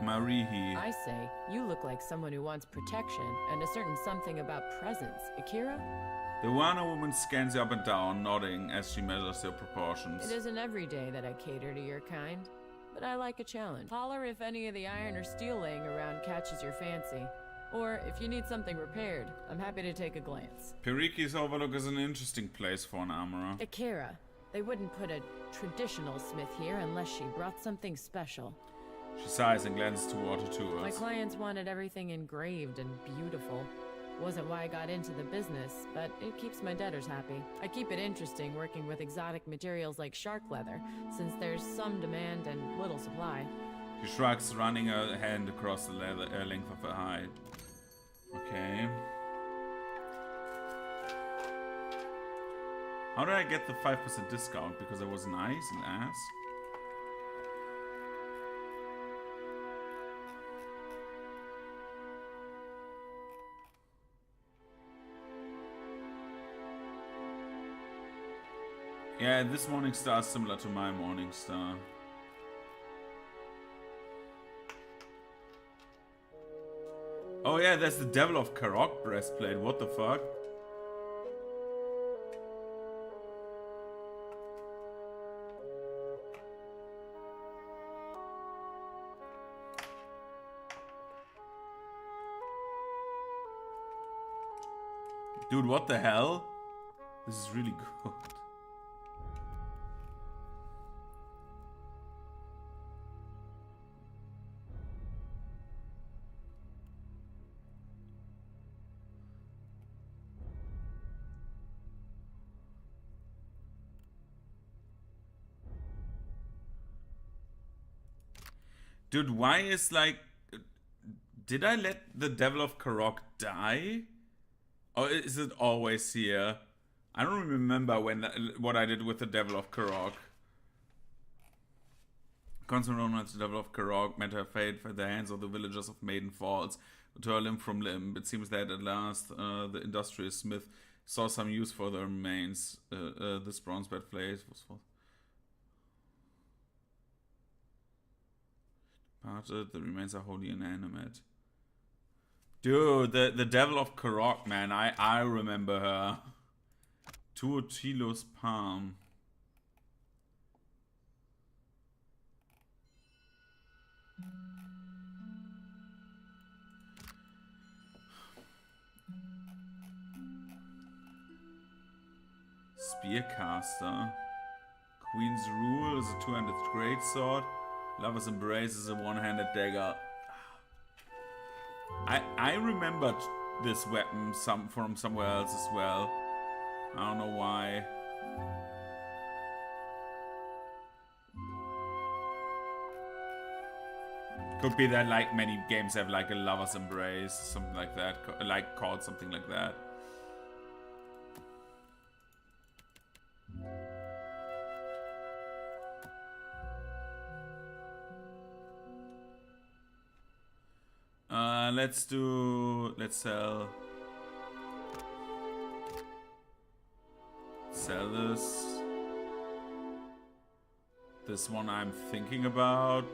Marihi. I say, you look like someone who wants protection and a certain something about presence. Akira? The Wana woman scans you up and down, nodding as she measures your proportions. It isn't every day that I cater to your kind, but I like a challenge. Holler if any of the iron or steel laying around catches your fancy. Or if you need something repaired, I'm happy to take a glance. Piriki's Overlook is an interesting place for an armorer. Akira, they wouldn't put a traditional smith here unless she brought something special. She sighs and glances toward her tools. My clients wanted everything engraved and beautiful. Wasn't why I got into the business, but it keeps my debtors happy. I keep it interesting working with exotic materials like shark leather, since there's some demand and little supply. She shrugs, running her hand across the length of her hide. Okay. How did I get the 5% discount? Because I was nice and asked? Yeah, this morning star is similar to my morning star. Oh yeah, that's the Devil of Karok breastplate. What the fuck? Dude, what the hell? This is really good. Dude, why is like... Did I let the Devil of Karok die? Or is it always here? I don't remember what I did with the Devil of Karok. Constant known as the Devil of Karok met her fate at the hands of the villagers of Maiden Falls, to her limb from limb. It seems that at last the industrious smith saw some use for the remains. This bronze bed place was for... Parted, the remains are wholly inanimate. Dude, the Devil of Karok, man, I remember her. Tuotilo's palm. Spearcaster. Queen's Rule is a two-handed greatsword. Lover's Embrace is a one-handed dagger. I remembered this weapon from somewhere else as well. I don't know why. Could be that like many games have like a Lover's Embrace, something like that, like called something like that. Let's sell this one I'm thinking about.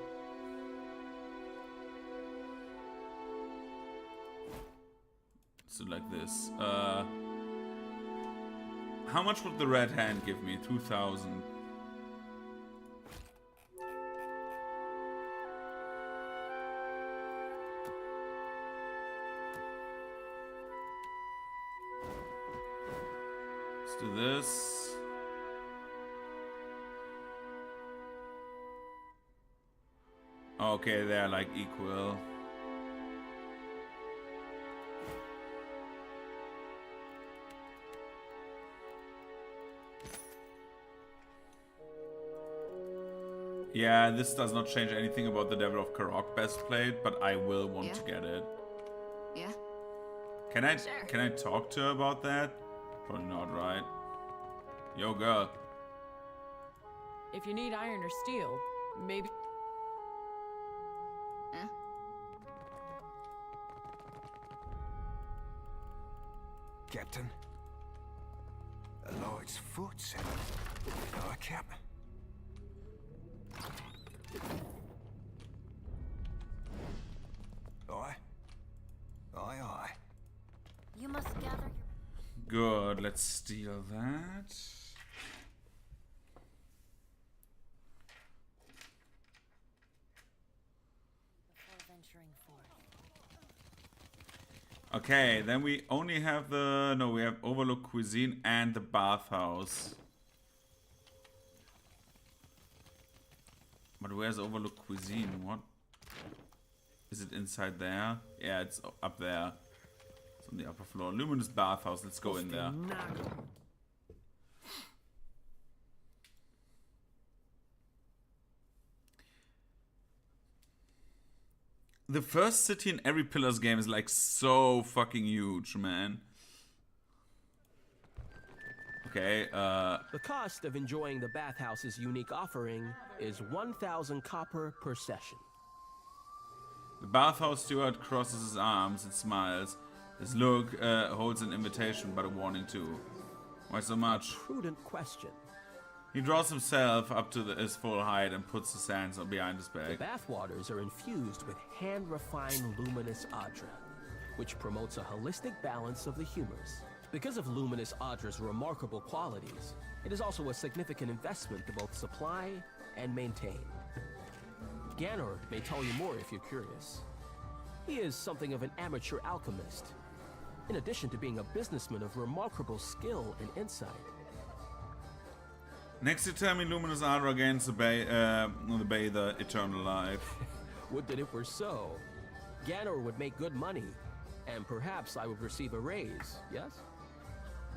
So like this. How much would the red hand give me? 2,000. Do this. Okay, they're like equal. Yeah, this does not change anything about the Devil of Karok best played, but I will want to get it. Yeah. Can I talk to her about that? Probably not, right? Yo, girl. If you need iron or steel, maybe... Captain. A light's foot, sir. Aye, Cap. Aye. Aye. You must gather Good, let's steal that. Okay, then we only have we have Overlook Cuisine and the bathhouse. But where's Overlook Cuisine? What? Is it inside there? Yeah, it's up there. It's on the upper floor. Luminous bathhouse, let's go in there. The first city in every Pillars game is like so fucking huge, man. Okay, The cost of enjoying the bathhouse's unique offering is 1,000 copper per session. The bathhouse steward crosses his arms and smiles. His look holds an invitation but a warning too. Why so much? Prudent question. He draws himself up to his full height and puts his hands behind his back. The bathwaters are infused with hand-refined luminous adra, which promotes a holistic balance of the humors. Because of luminous adra's remarkable qualities, it is also a significant investment to both supply and maintain. Ganor may tell you more if you're curious. He is something of an amateur alchemist, in addition to being a businessman of remarkable skill and insight. Next, you tell me Luminous Adra gains the bather eternal life. Would that it were so. Ganor would make good money, and perhaps I would receive a raise, yes?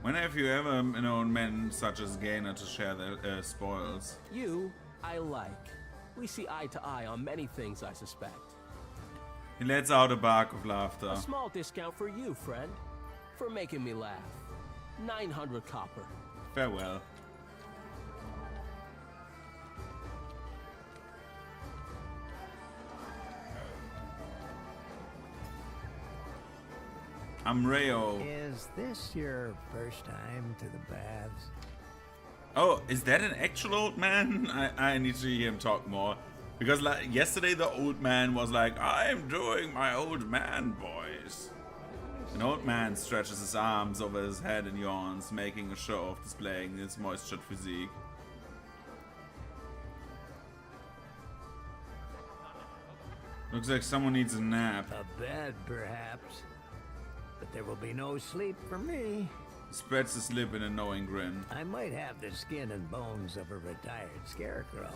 When have you ever known men such as Gainer to share their spoils? You, I like. We see eye to eye on many things, I suspect. He lets out a bark of laughter. A small discount for you, friend. For making me laugh. 900 copper. Farewell. I'm Rayo. Is this your first time to the baths? Oh, is that an actual old man? I need to hear him talk more. Because like yesterday the old man was like, I'm doing my old man voice. An old man stretches his arms over his head and yawns, making a show of displaying his moistured physique. Looks like someone needs a nap. A bed, perhaps. But there will be no sleep for me. He spreads his lip in a knowing grin. I might have the skin and bones of a retired scarecrow,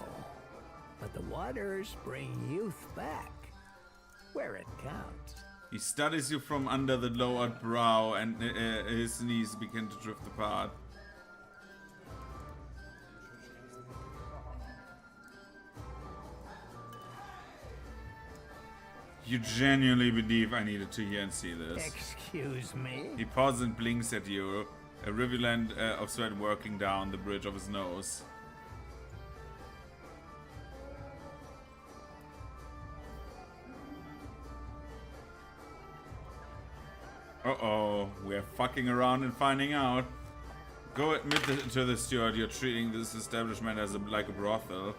but the waters bring youth back, where it counts. He studies you from under the lowered brow, and his knees begin to drift apart. You genuinely believe I needed to hear and see this? Excuse me? He pauses and blinks at you, a rivulet of sweat working down the bridge of his nose. Uh-oh, we're fucking around and finding out. Go admit to the steward you're treating this establishment as like a brothel.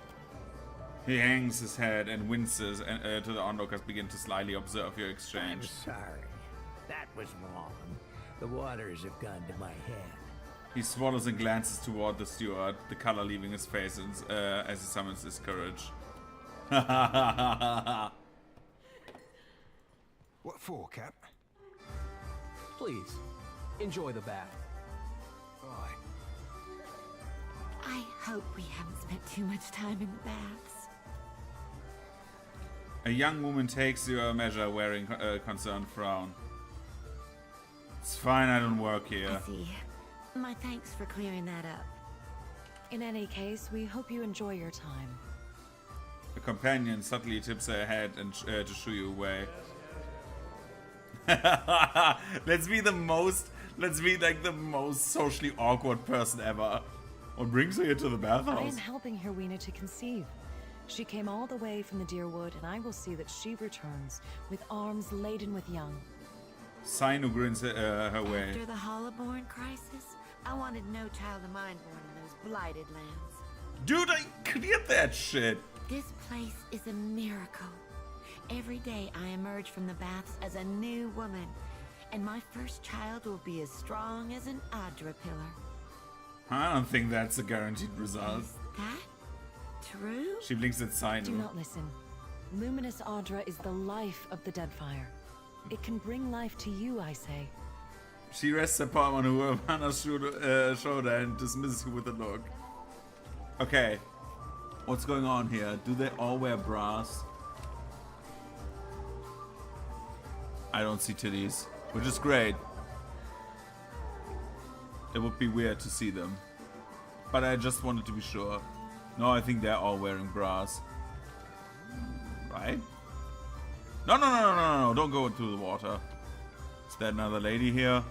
He hangs his head and winces, and to the onlookers begin to slyly observe your exchange. I'm sorry. That was wrong. The waters have gone to my head. He swallows and glances toward the steward, the color leaving his face as he summons his courage. What for, Cap? Please, enjoy the bath. Aye. I hope we haven't spent too much time in the baths. A young woman takes your measure wearing a concerned frown. It's fine, I don't work here. I see. My thanks for clearing that up. In any case, we hope you enjoy your time. The companion subtly tips her head and to shoo you away. Let's be like the most socially awkward person ever. What brings her here to the I am bathhouse? helping Herwina to conceive. She came all the way from the Deerwood, and I will see that she returns with arms laden with young. Sino grins her way. After the Hollowborn crisis, I wanted no child of mine born in those blighted lands. Dude, I cleared that shit. This place is a miracle. Every day I emerge from the baths as a new woman, and my first child will be as strong as an Adra pillar. I don't think that's a guaranteed result. Is that true? She blinks at Sino. Do not listen. Luminous Adra is the life of the Deadfire. It can bring life to you, I say. She rests her palm on Huana's shoulder and dismisses you with a look. Okay, what's going on here? Do they all wear bras? I don't see titties, which is great. It would be weird to see them. But I just wanted to be sure. No, I think they're all wearing bras. Right? No, don't go into the water. Is there another lady here?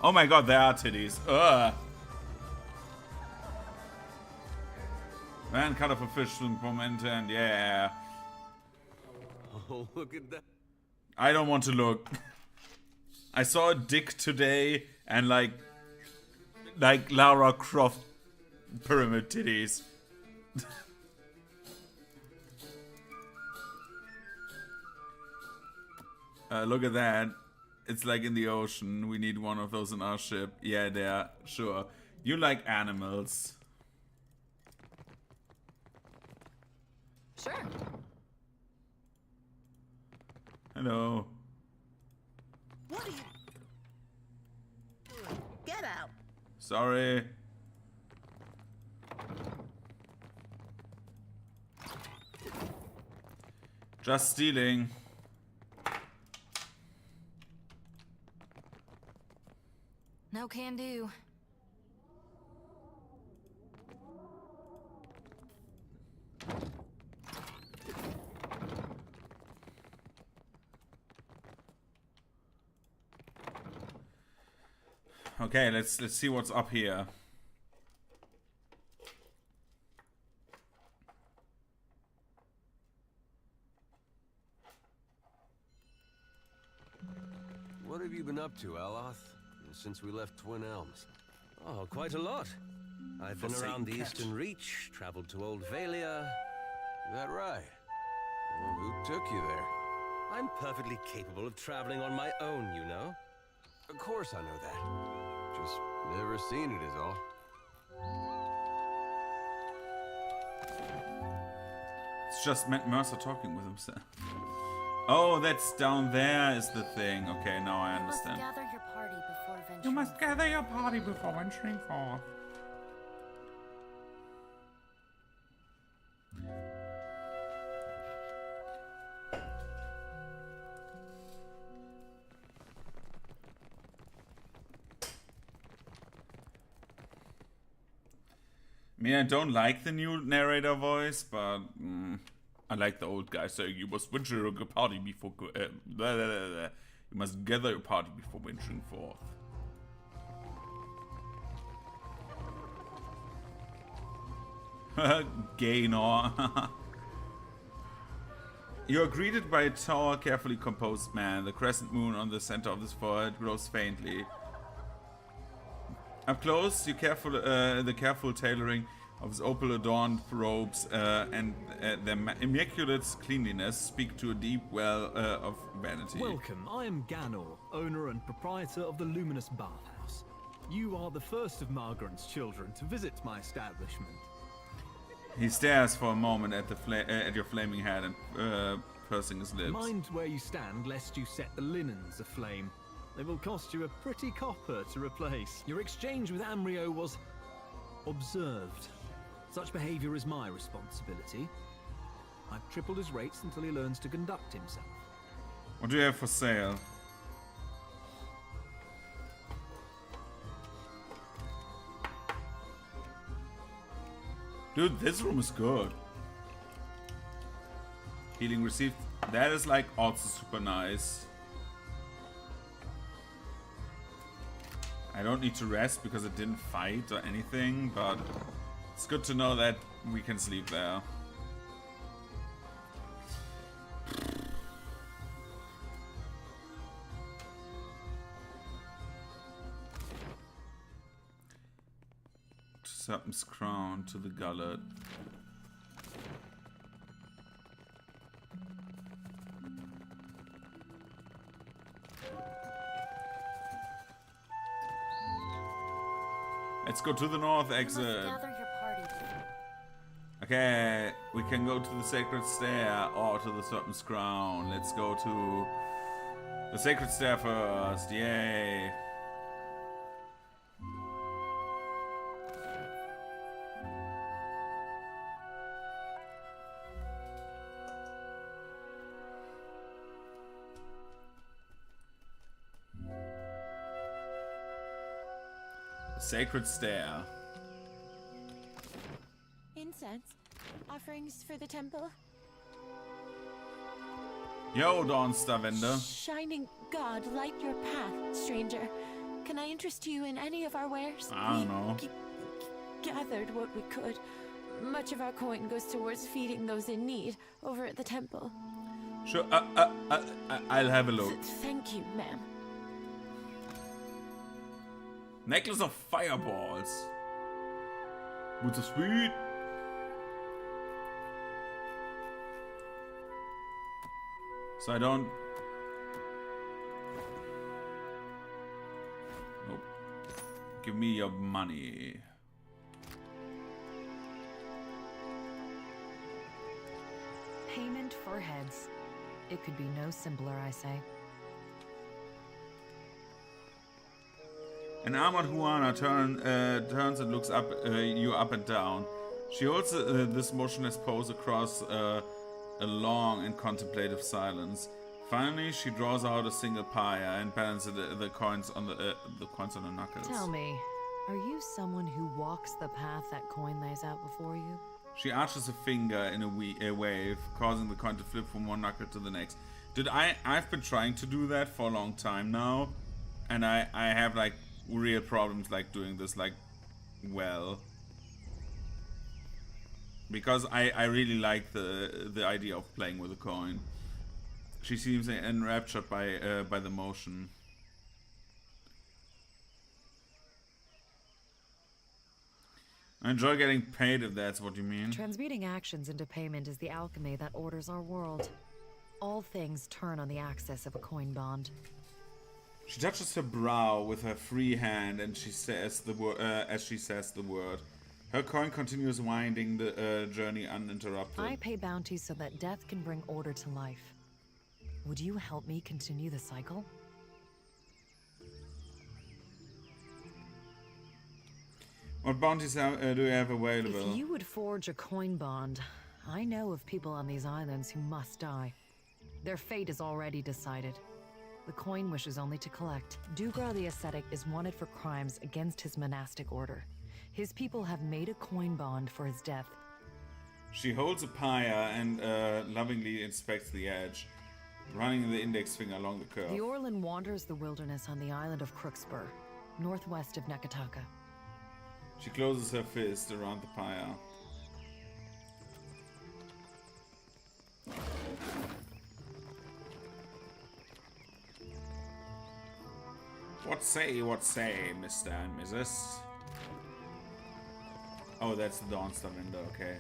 Oh my god, there are titties. Ugh. Man cut off a fish from end to end, yeah. Oh, look at that. I don't want to look. I saw a dick today and like Lara Croft pyramid titties. Look at that. It's like in the ocean. We need one of those in our ship. Yeah, there. Sure. You like animals. Sure. Hello. What are you doing? Get out. Sorry. Just stealing. No can do. Okay, let's see what's up here. What have you been up to, Aloth, since we left Twin Elms? Oh, quite a lot. I've been around the Eastern Reach, traveled to Old Valia. Is that right? Well, who took you there? I'm perfectly capable of traveling on my own, you know. Of course I know that. Just never seen it is all. It's just Matt Mercer talking with himself. Oh, that's down there is the thing. Okay, now I understand. You must gather your party before venturing forth. I mean, I don't like the new narrator voice, but I like the old guy saying you must venture your party before you must gather your party before venturing forth. Gaynor. You are greeted by a tall, carefully composed man. The crescent moon on the center of his forehead glows faintly. Up close, the careful tailoring of his opal-adorned robes and their immaculate cleanliness speak to a deep well of vanity. Welcome, I am Ganor, owner and proprietor of the Luminous Bathhouse. You are the first of Margaret's children to visit my establishment. He stares for a moment at your flaming head and pursing his lips. Mind where you stand, lest you set the linens aflame. They will cost you a pretty copper to replace. Your exchange with Amrio was observed. Such behavior is my responsibility. I've tripled his rates until he learns to conduct himself. What do you have for sale? Dude, this room is good. Healing received. That is like also super nice. I don't need to rest because it didn't fight or anything, but it's good to know that we can sleep there. Serpent's crown to the gullet. Let's go to the north exit. Okay, we can go to the Sacred Stair or to the Serpent's Crown. Let's go to the Sacred Stair first. Yay. Sacred Stair. Incense? Offerings for the temple? Yo, Dawn Starvender. Shining God, light your path, stranger. Can I interest you in any of our wares? I don't know. Gathered what we could. Much of our coin goes towards feeding those in need over at the temple. Sure, I'll have a look. Thank you, ma'am. Necklace of fireballs. With the sweet. So I don't. Nope. Give me your money. Payment for heads. It could be no simpler, I say. An armored Huana turns and looks up you up and down. She holds this motionless pose across a long and contemplative silence. Finally, she draws out a single paya and balances the coins on the coins on her knuckles. Tell me, are you someone who walks the path that coin lays out before you? She arches a finger in a wave, causing the coin to flip from one knuckle to the next. I've been trying to do that for a long time now, and I have like real problems like doing this like well. Because I really like the idea of playing with a coin. She seems enraptured by the motion. I enjoy getting paid, if that's what you mean. Transmuting actions into payment is the alchemy that orders our world. All things turn on the axis of a coin bond. She touches her brow with her free hand, and she says the word as she says the word. Her coin continues winding the journey uninterrupted. I pay bounties so that death can bring order to life. Would you help me continue the cycle? What bounties do you have available? If you would forge a coin bond, I know of people on these islands who must die. Their fate is already decided. The coin wishes only to collect. Dugra the Ascetic is wanted for crimes against his monastic order. His people have made a coin bond for his death. She holds a pyre and lovingly inspects the edge, running the index finger along the curve. The Orlan wanders the wilderness on the island of Crookspur, northwest of Neketaka. She closes her fist around the pyre. What say, Mr. and Mrs.? Oh, that's the Dawnstar window, okay.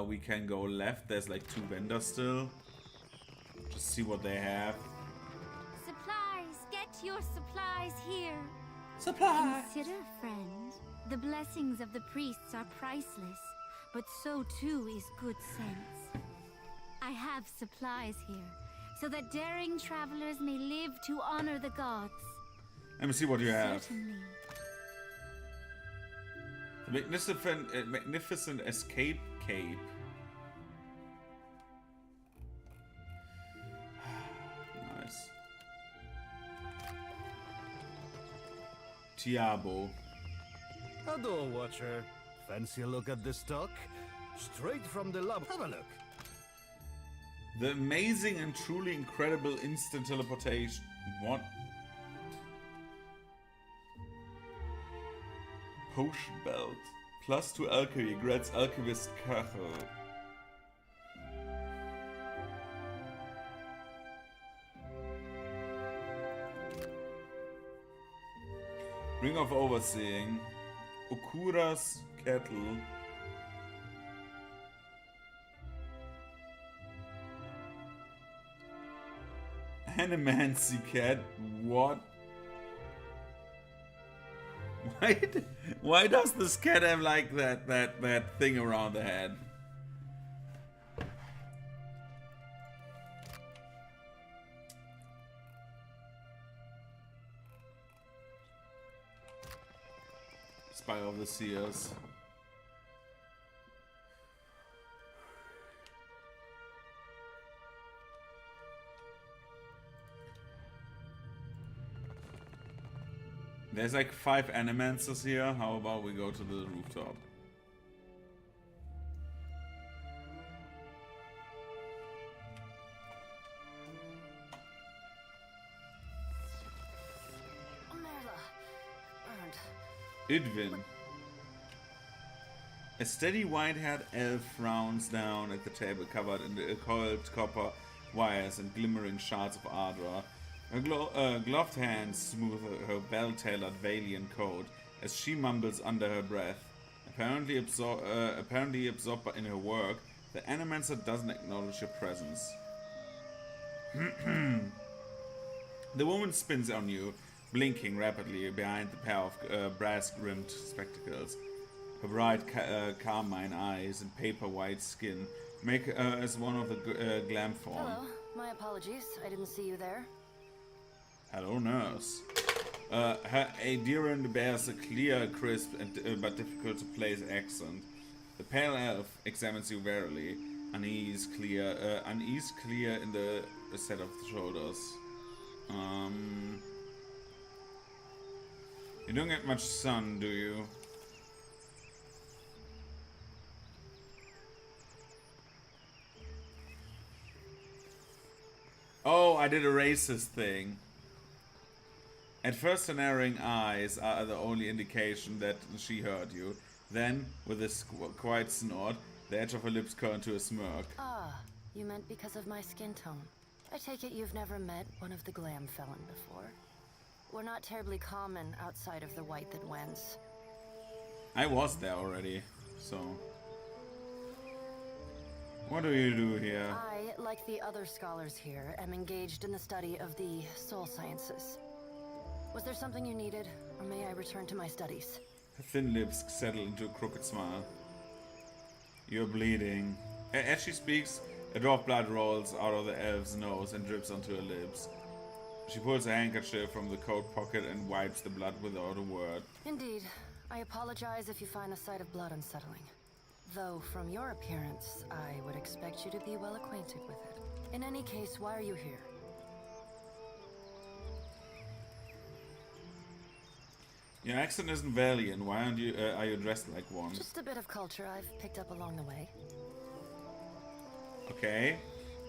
We can go left. There's like 2 vendors still. Just see what they have. Supplies! Get your supplies here! Supplies! Consider, friend, the blessings of the priests are priceless, but so too is good sense. I have supplies here, so that daring travelers may live to honor the gods. Let me see what you have. Certainly. The magnificent escape cape. Nice. Tiabo. Hello, Watcher. Fancy a look at the stock? Straight from the lab. Have a look. The amazing and truly incredible instant teleportation. What? Potion belt. +2 alchemy. Grants alchemist Kachel. Ring of Overseeing. Okura's Kettle. Animancy Cat. What? Why does this cat have like that thing around the head? Spy of the Seers. There's like 5 animancers here. How about we go to the rooftop? Idvin. A steady white-haired elf frowns down at the table covered in coiled copper wires and glimmering shards of Ardra. Her gloved hands smooth her well-tailored Valian coat as she mumbles under her breath. Apparently absorbed in her work, the Animancer doesn't acknowledge her presence. The woman spins on you, blinking rapidly behind the pair of brass-rimmed spectacles. Her bright carmine eyes and paper-white skin make her as one of the glam form. Hello, my apologies. I didn't see you there. Hello, nurse. Her Adherent bears a clear, crisp, and, but difficult to place accent. The pale elf examines you warily, unease clear in the set of the shoulders. You don't get much sun, do you? Oh, I did a racist thing. At first, her narrowing eyes are the only indication that she heard you. Then, with a quiet snort, the edge of her lips curled to a smirk. Ah, you meant because of my skin tone. I take it you've never met one of the glam felon before. We're not terribly common outside of the white that wins. I was there already, so... What do you do here? I, like the other scholars here, am engaged in the study of the soul sciences. Was there something you needed, or may I return to my studies? Her thin lips settle into a crooked smile. You're bleeding. As she speaks, a drop of blood rolls out of the elf's nose and drips onto her lips. She pulls a handkerchief from the coat pocket and wipes the blood without a word. Indeed. I apologize if you find the sight of blood unsettling. Though, from your appearance, I would expect you to be well acquainted with it. In any case, why are you here? Your accent isn't Valiant. Why aren't you? Are you dressed like one? Just a bit of culture I've picked up along the way. Okay.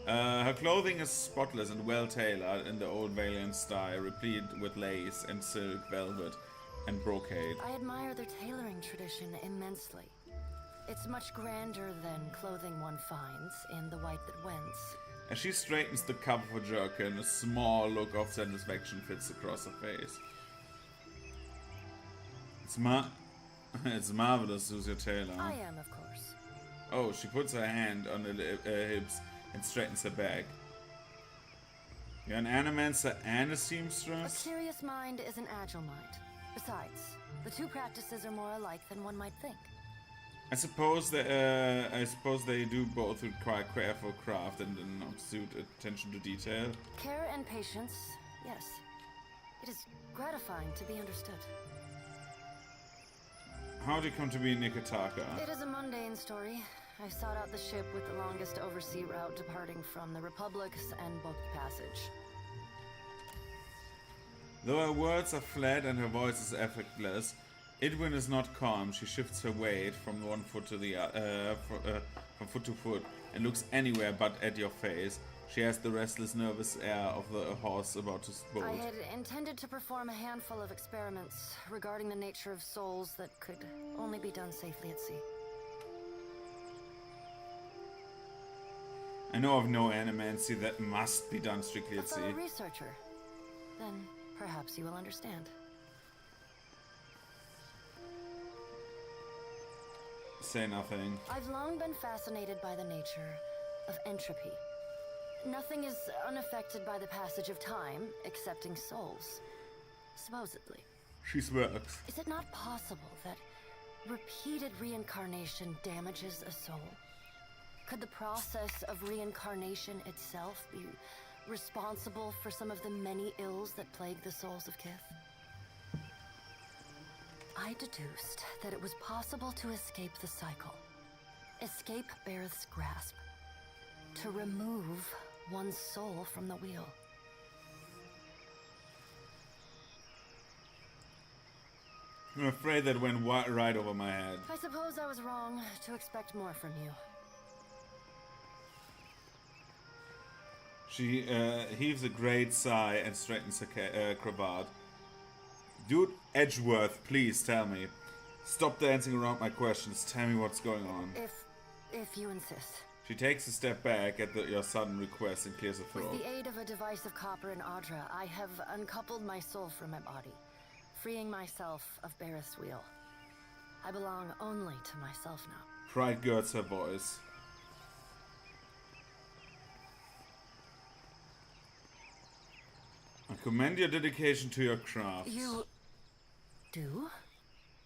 Her clothing is spotless and well tailored in the old Valiant style, replete with lace and silk, velvet, and brocade. I admire their tailoring tradition immensely. It's much grander than clothing one finds in the white that wins. As she straightens the cuff of her jerkin, a small look of satisfaction flits across her face. It's marvelous, Susie Taylor. I am, of course. Oh, she puts her hand on her hips and straightens her back. You're an animancer and a seamstress? A curious mind is an agile mind. Besides, the two practices are more alike than one might think. I suppose they do both require careful craft and an absolute attention to detail. Care and patience, yes. It is gratifying to be understood. How did you come to be Neketaka? It is a mundane story. I sought out the ship with the longest oversea route departing from the Republics and booked passage. Though her words are flat and her voice is effortless, Edwin is not calm. She shifts her weight from one foot to the from foot to foot and looks anywhere but at your face. She has the restless, nervous air of the horse about to bolt. I had intended to perform a handful of experiments regarding the nature of souls that could only be done safely at sea. I know of no animancy that must be done strictly at sea. A researcher. Then perhaps you will understand. Say nothing. I've long been fascinated by the nature of entropy. Nothing is unaffected by the passage of time, excepting souls. Supposedly. She smirks. Is it not possible that repeated reincarnation damages a soul? Could the process of reincarnation itself be responsible for some of the many ills that plague the souls of Kith? I deduced that it was possible to escape the cycle, escape Bareth's grasp, to remove one's soul from the wheel. I'm afraid that went right over my head. I suppose I was wrong to expect more from you. She heaves a great sigh and straightens her cravat. Dude, Edgeworth, please tell me. Stop dancing around my questions. Tell me what's going on. If you insist. She takes a step back at your sudden request and clears her throat. With the aid of a device of copper and Audra, I have uncoupled my soul from my body, freeing myself of Bareth's wheel. I belong only to myself now. Pride girds her voice. I commend your dedication to your craft. You do?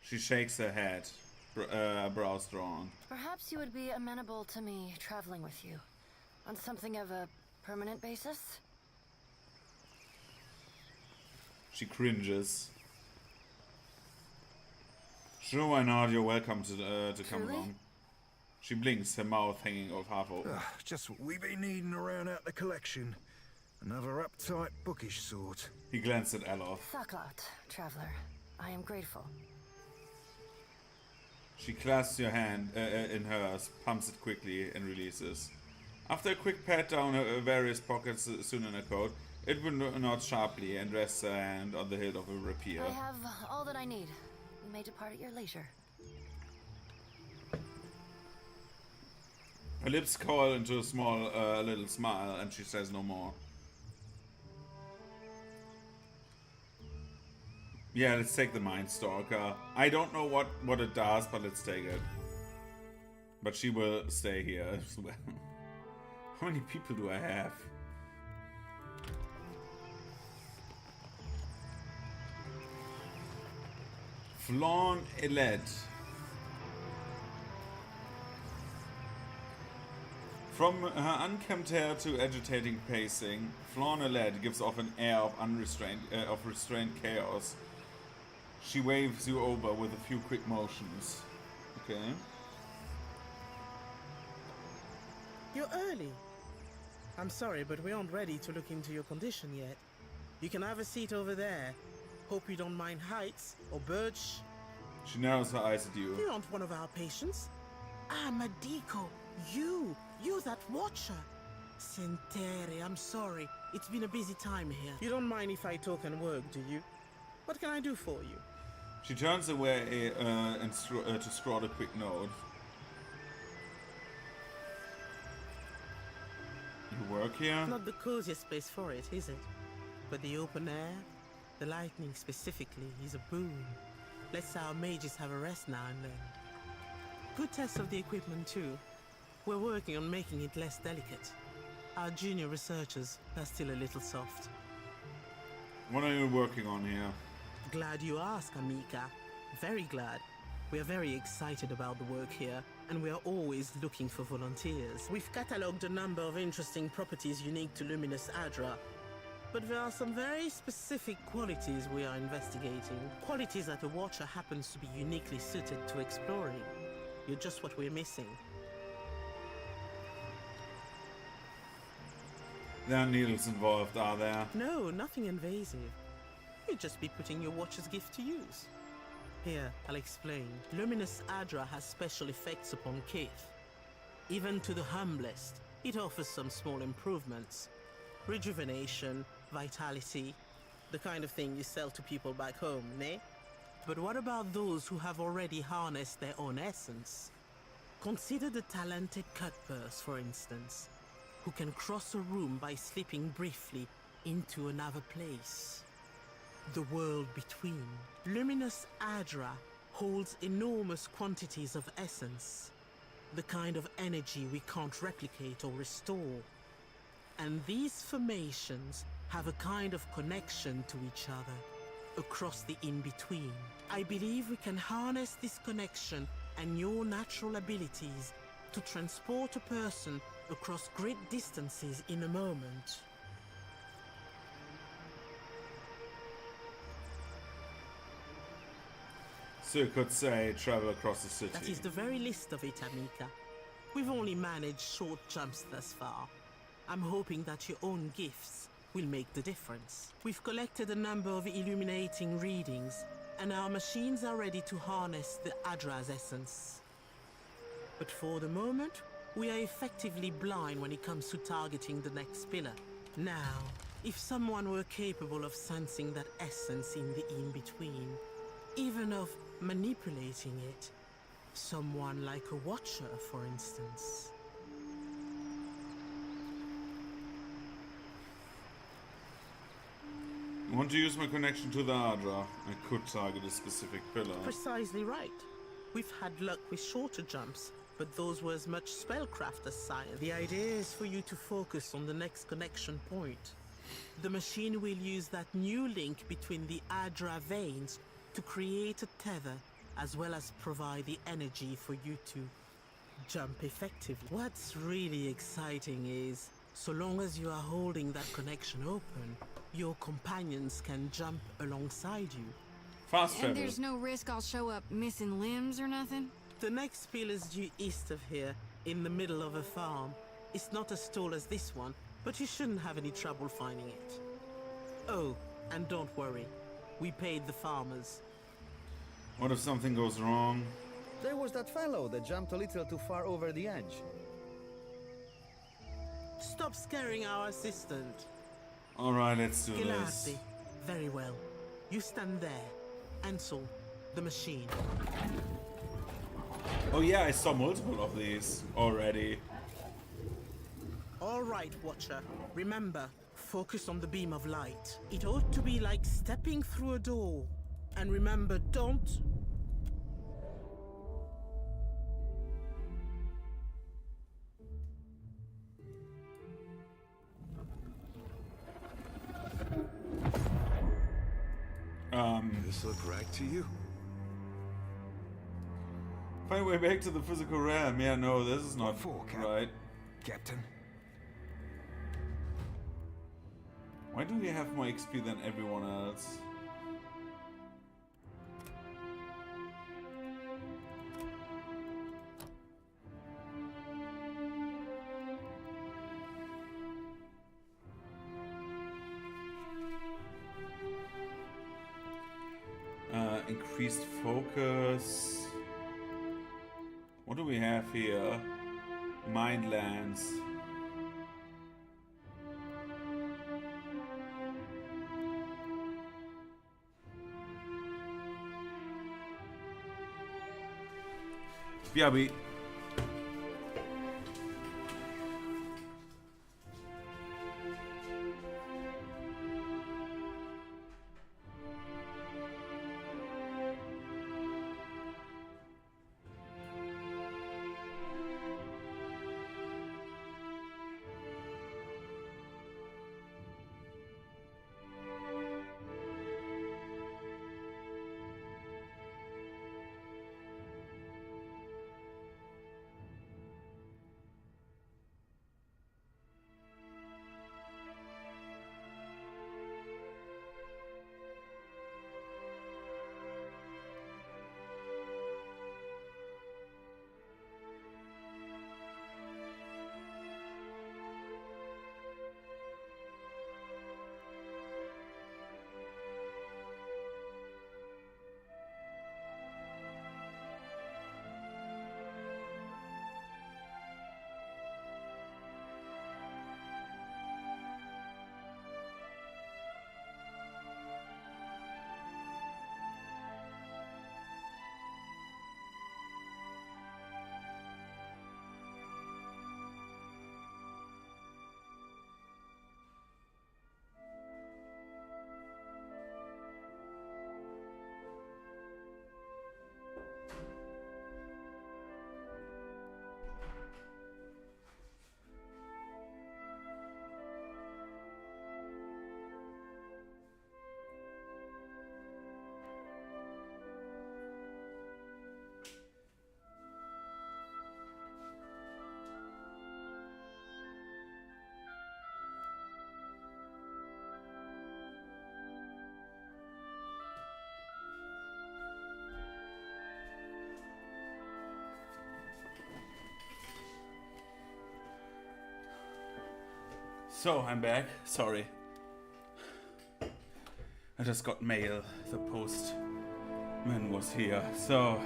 She shakes her head, brows drawn. Perhaps you would be amenable to me traveling with you, on something of a permanent basis? She cringes. Sure, why not? You're welcome to come along. She blinks, her mouth hanging off half open. Just what we be needing around out the collection. Another uptight, bookish sort. He glanced at Aloth. Thaklot, traveler. I am grateful. She clasps your hand in hers, pumps it quickly, and releases. After a quick pat down her various pockets soon in her coat, It will nod sharply and rest a hand on the hilt of a rapier. I have all that I need. You may depart at your leisure. Her lips curl into a small little smile and she says no more. Yeah, let's take the Mind Stalker. I don't know what it does, but let's take it. But she will stay here as well. How many people do I have? Flawn Eled. From her unkempt hair to agitating pacing, Flawn Eled gives off an air of restrained chaos. She waves you over with a few quick motions. Okay. You're early. I'm sorry, but we aren't ready to look into your condition yet. You can have a seat over there. Hope you don't mind heights or birch. She narrows her eyes at you. You aren't one of our patients. Ah, Madiko, you that watcher. Sentere, I'm sorry. It's been a busy time here. You don't mind if I talk and work, do you? What can I do for you? She turns away to scrawl a quick note. You work here? Not the coziest place for it, is it? But the open air, the lightning specifically, is a boon. Lets our mages have a rest now and then. Good test of the equipment too. We're working on making it less delicate. Our junior researchers are still a little soft. What are you working on here? Glad you asked, Amika. Very glad. We are very excited about the work here, and we are always looking for volunteers. We've catalogued a number of interesting properties unique to Luminous Adra, but there are some very specific qualities we are investigating. Qualities that a watcher happens to be uniquely suited to exploring. You're just what we're missing. There are needles involved, are there? No, nothing invasive. You'd just be putting your watcher's gift to use. Here, I'll explain. Luminous Adra has special effects upon Kith. Even to the humblest, it offers some small improvements. Rejuvenation, vitality, the kind of thing you sell to people back home, ne? But what about those who have already harnessed their own essence? Consider the talented Cutpurse, for instance, who can cross a room by slipping briefly into another place. The world between. Luminous Adra holds enormous quantities of essence, the kind of energy we can't replicate or restore. And these formations have a kind of connection to each other, across the in-between. I believe we can harness this connection and your natural abilities to transport a person across great distances in a moment. So you could say travel across the city. That is the very least of it, Amika. We've only managed short jumps thus far. I'm hoping that your own gifts will make the difference. We've collected a number of illuminating readings, and our machines are ready to harness the Adra's essence. But for the moment, we are effectively blind when it comes to targeting the next pillar. Now, if someone were capable of sensing that essence in the in-between, even of manipulating it, someone like a watcher, for instance. I want to use my connection to the Adra. I could target a specific pillar. Precisely right. We've had luck with shorter jumps, but those were as much spellcraft as science. The idea is for you to focus on the next connection point. The machine will use that new link between the Adra veins to create a tether, as well as provide the energy for you to jump effectively. What's really exciting is, so long as you are holding that connection open, your companions can jump alongside you. Fast travel. And there's no risk I'll show up missing limbs or nothing? The next pill is due east of here, in the middle of a farm. It's not as tall as this one, but you shouldn't have any trouble finding it. Oh, and don't worry. We paid the farmers. What if something goes wrong? There was that fellow that jumped a little too far over the edge. Stop scaring our assistant. Alright, let's do this. Gillardi. Very well. You stand there. Ansel, the machine. Oh yeah, I saw multiple of these already. All right, Watcher. Remember, focus on the beam of light. It ought to be like stepping through a door. And remember, don't... This look right to you? Find a way back to the physical realm. Yeah, no, this is not right. Captain? Why do we have more XP than everyone else? Increased focus. What do we have here? Mindlands. Yeah, we... So, I'm back. Sorry. I just got mail. The postman was here. So,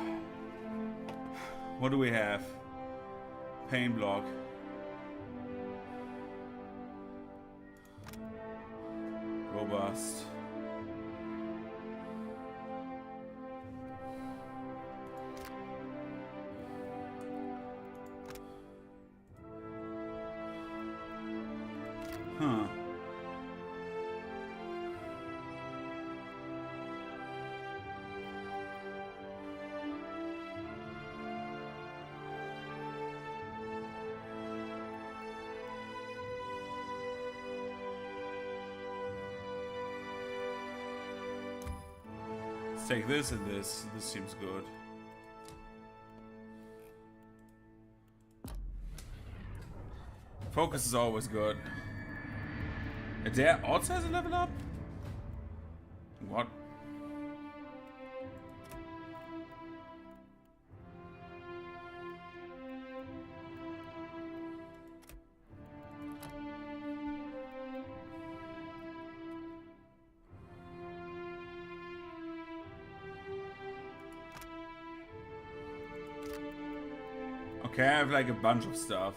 what do we have? Pain block. Robust. Huh. Let's take this and this. This seems good. Focus is always good. There also has a level up? What? Okay, I have like a bunch of stuff.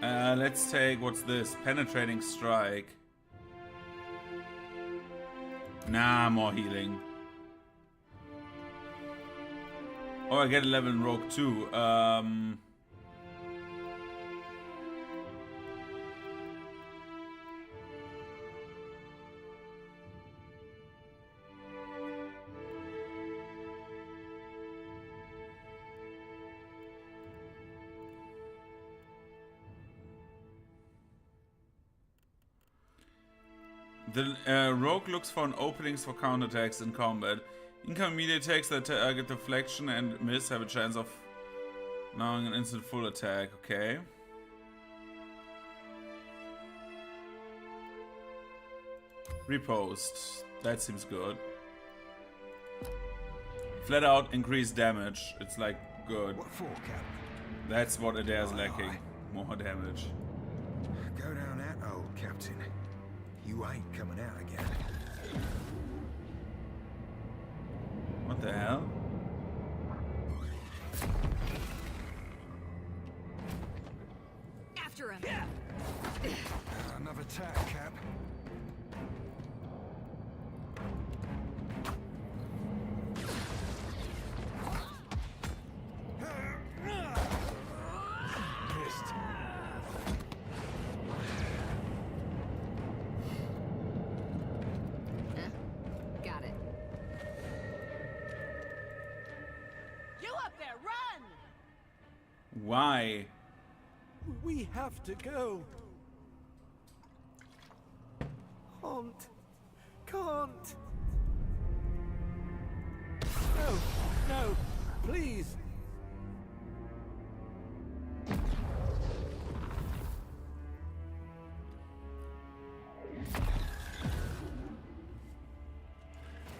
Let's take, what's this? Penetrating strike. Nah, more healing. Oh, I get 11 rogue too. The rogue looks for an openings for counterattacks in combat. Incoming melee attacks that target deflection and miss have a chance of knowing an instant full attack. Okay. Repost. That seems good. Flat out increased damage. It's like good. What for, Captain? That's what Adair's lacking. More damage. Go down that hole, Captain. You ain't coming out again. What the hell? After him. Another attack, Cap. Missed. Got it. You up there, run! Why? We have to go. Can't. No, please.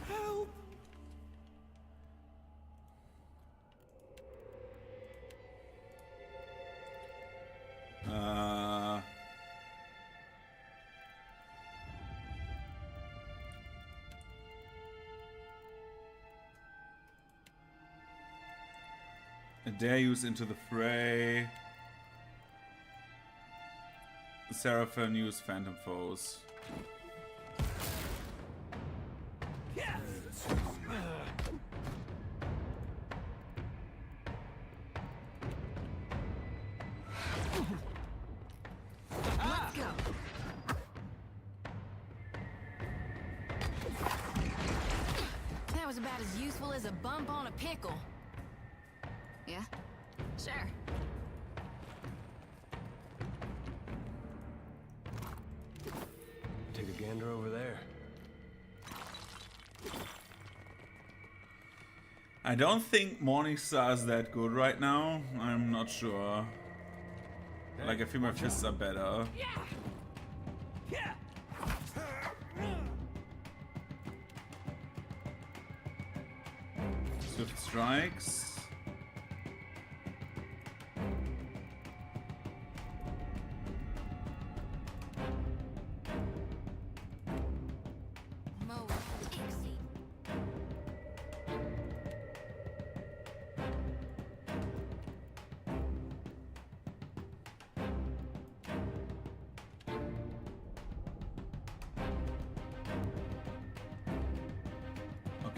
Help. Darius into the fray. Seraphim use phantom foes. Let's go. That was about as useful as a bump on a pickle. Yeah? Sure. Take a gander over there. I don't think Morningstar is that good right now. I'm not sure. Like, I feel my fists are better. Swift strikes.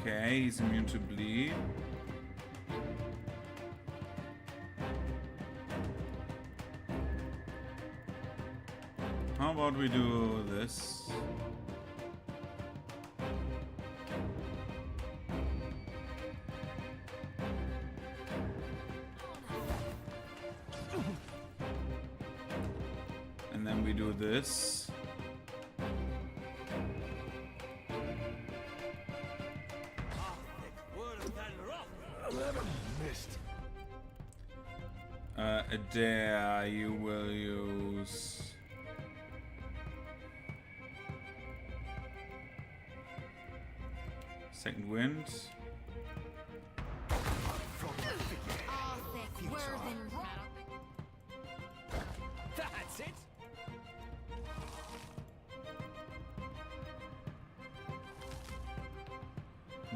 Okay, he's immune to bleed. How about we do this? And then we do this. Missed. Adair, you will use... Second wind. That's it.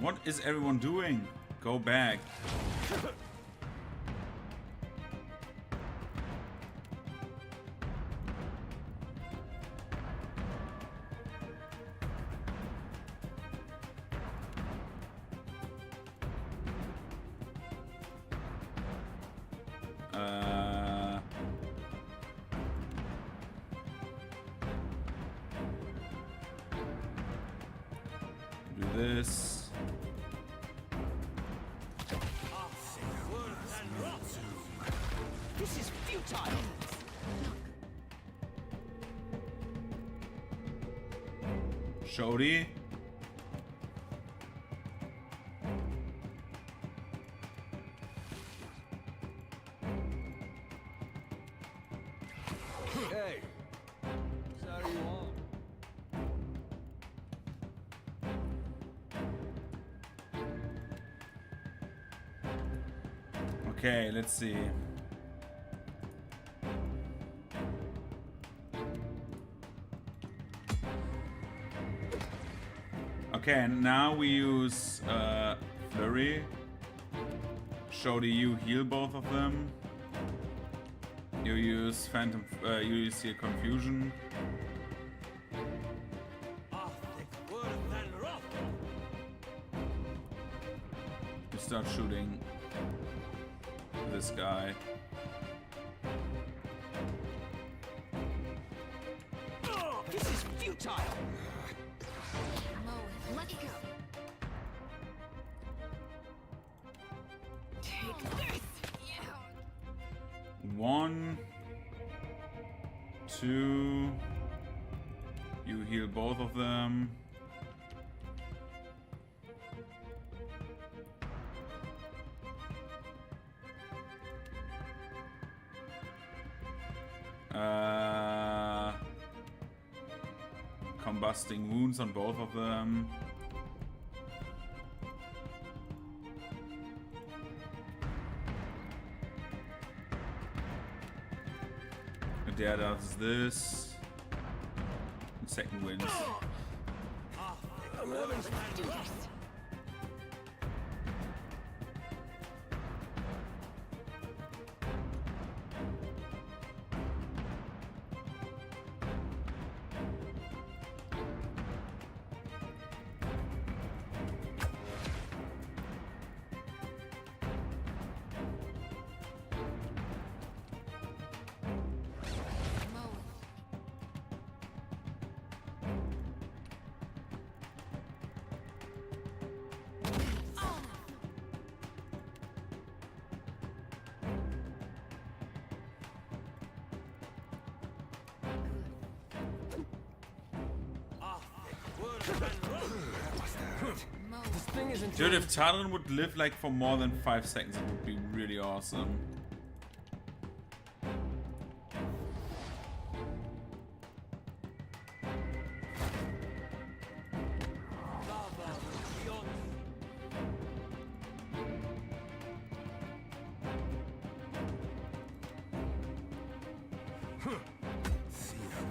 What is everyone doing? Go back. this. This is futile. Shody. Hey, so are you on? Okay, let's see. Okay, and now we use Flurry. Shody, you heal both of them. You use Phantom. You use here Confusion. You start shooting this guy. This is futile. Let's go. Take this. Yeah. 1, 2. You heal both of them. Combusting wounds on both of them. Adair does this. And second wins. Dude, if Talon would live like for more than 5 seconds, it would be really awesome.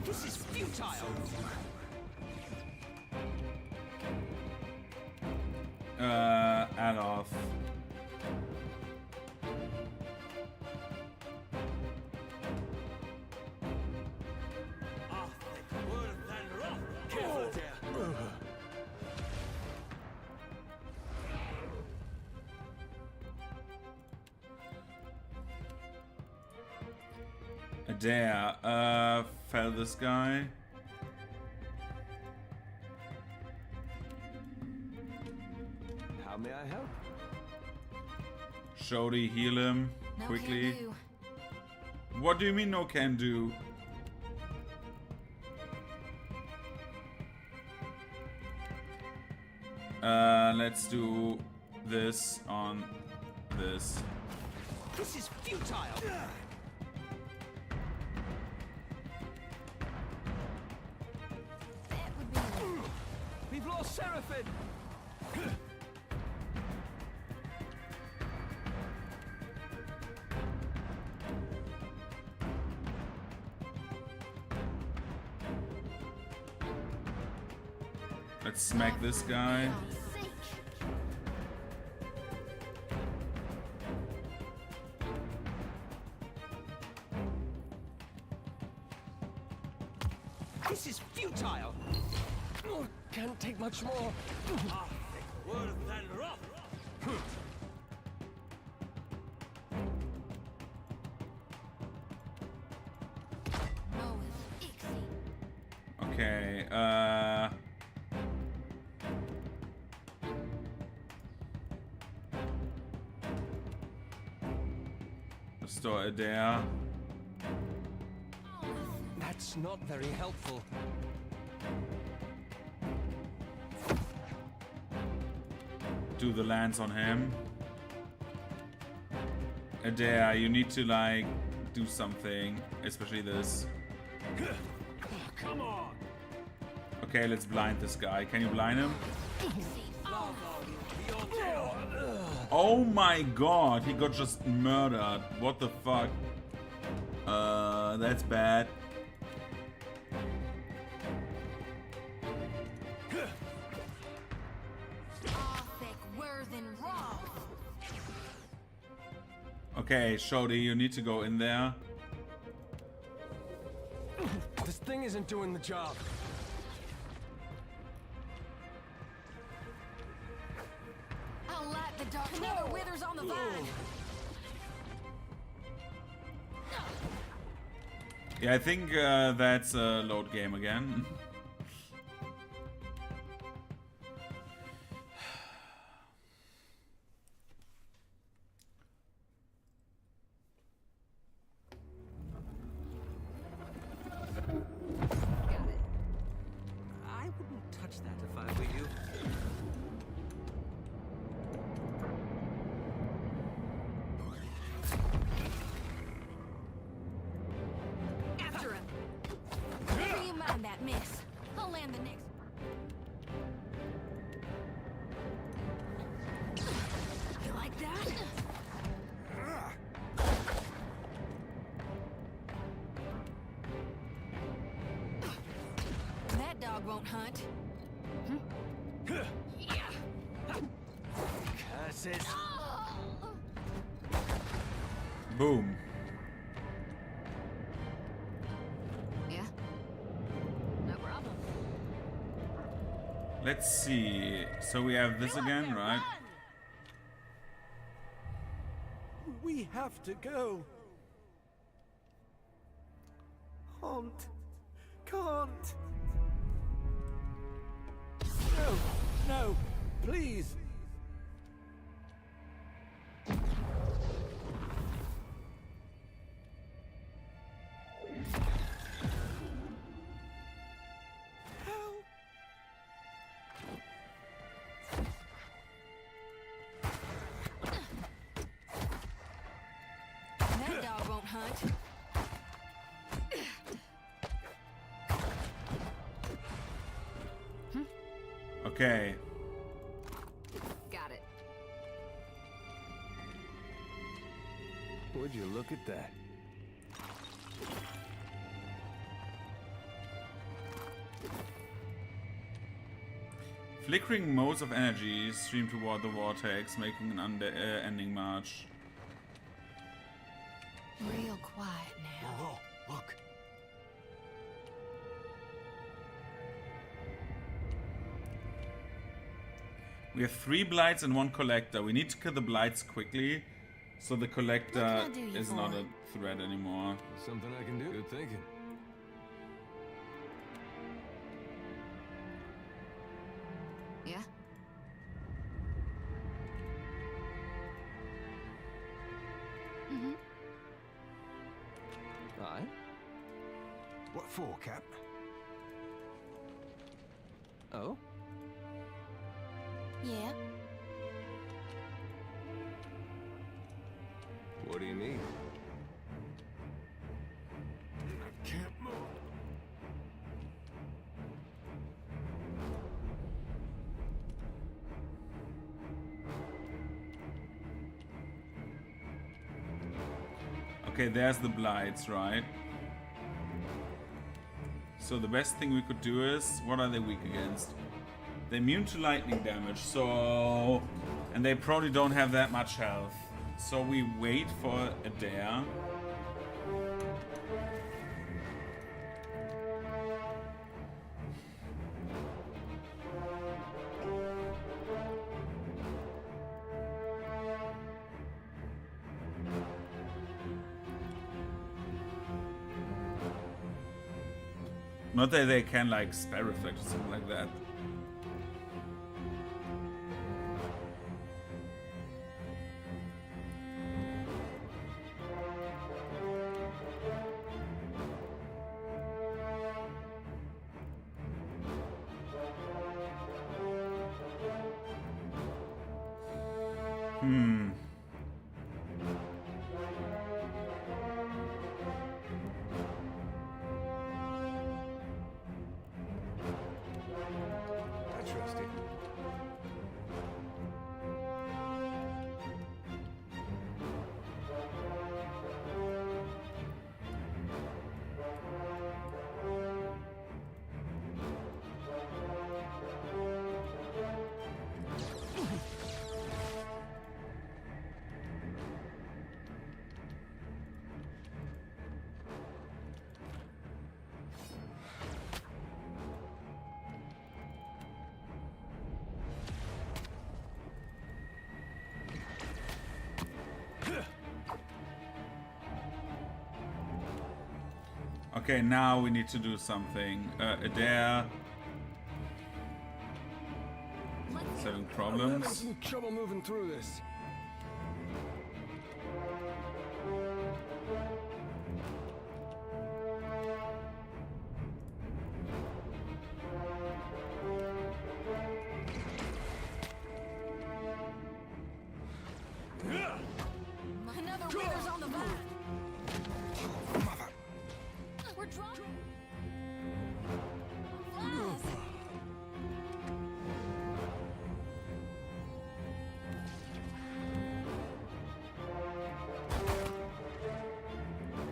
This is futile. Adolf. Adair, fell this guy. How may I help? Shody, heal him No quickly. can do. What do you mean no can do? Let's do this on this. This is futile. We've lost Seraphim. Let's smack this guy. This is futile. Oh, can't take much more. Okay, restore Adair. That's not very helpful. Do the lance on him. Adair, you need to like do something, especially this. Come on. Okay, let's blind this guy. Can you blind him? Oh my god, he got just murdered. What the fuck? That's bad. Okay, Shodi, you need to go in there. This thing isn't doing the job. I'll light the dark never withers on the vine. Yeah, I think that's a load game again. I wouldn't touch that if I were you. After him. Never you mind that miss. I'll land the next. You like that? That dog won't hunt. Curses. Boom. Yeah. No problem. Let's see. So we have this again, right? We have to go. Can't. No, please. That dog won't hunt. Okay. Got it. Would you look at that? Flickering modes of energy stream toward the vortex, making an unending march. Real quiet now. Whoa, look. We have 3 blights and 1 collector. We need to kill the blights quickly, so the collector is not a threat anymore. Something I can do. Good thinking. Yeah? Mm-hmm. Aye. What for, Cap? Oh? Yeah. What do you need? Can't move. Okay, there's the blights, right? So the best thing we could do is, what are they weak against? They're immune to lightning damage, so... And they probably don't have that much health. So we wait for a dare. Not that they can like spell reflect or something like that. Interesting. Okay, now we need to do something. Adair. It's having I'm having problems. some trouble moving through this. Another wither's on the move. We're drunk.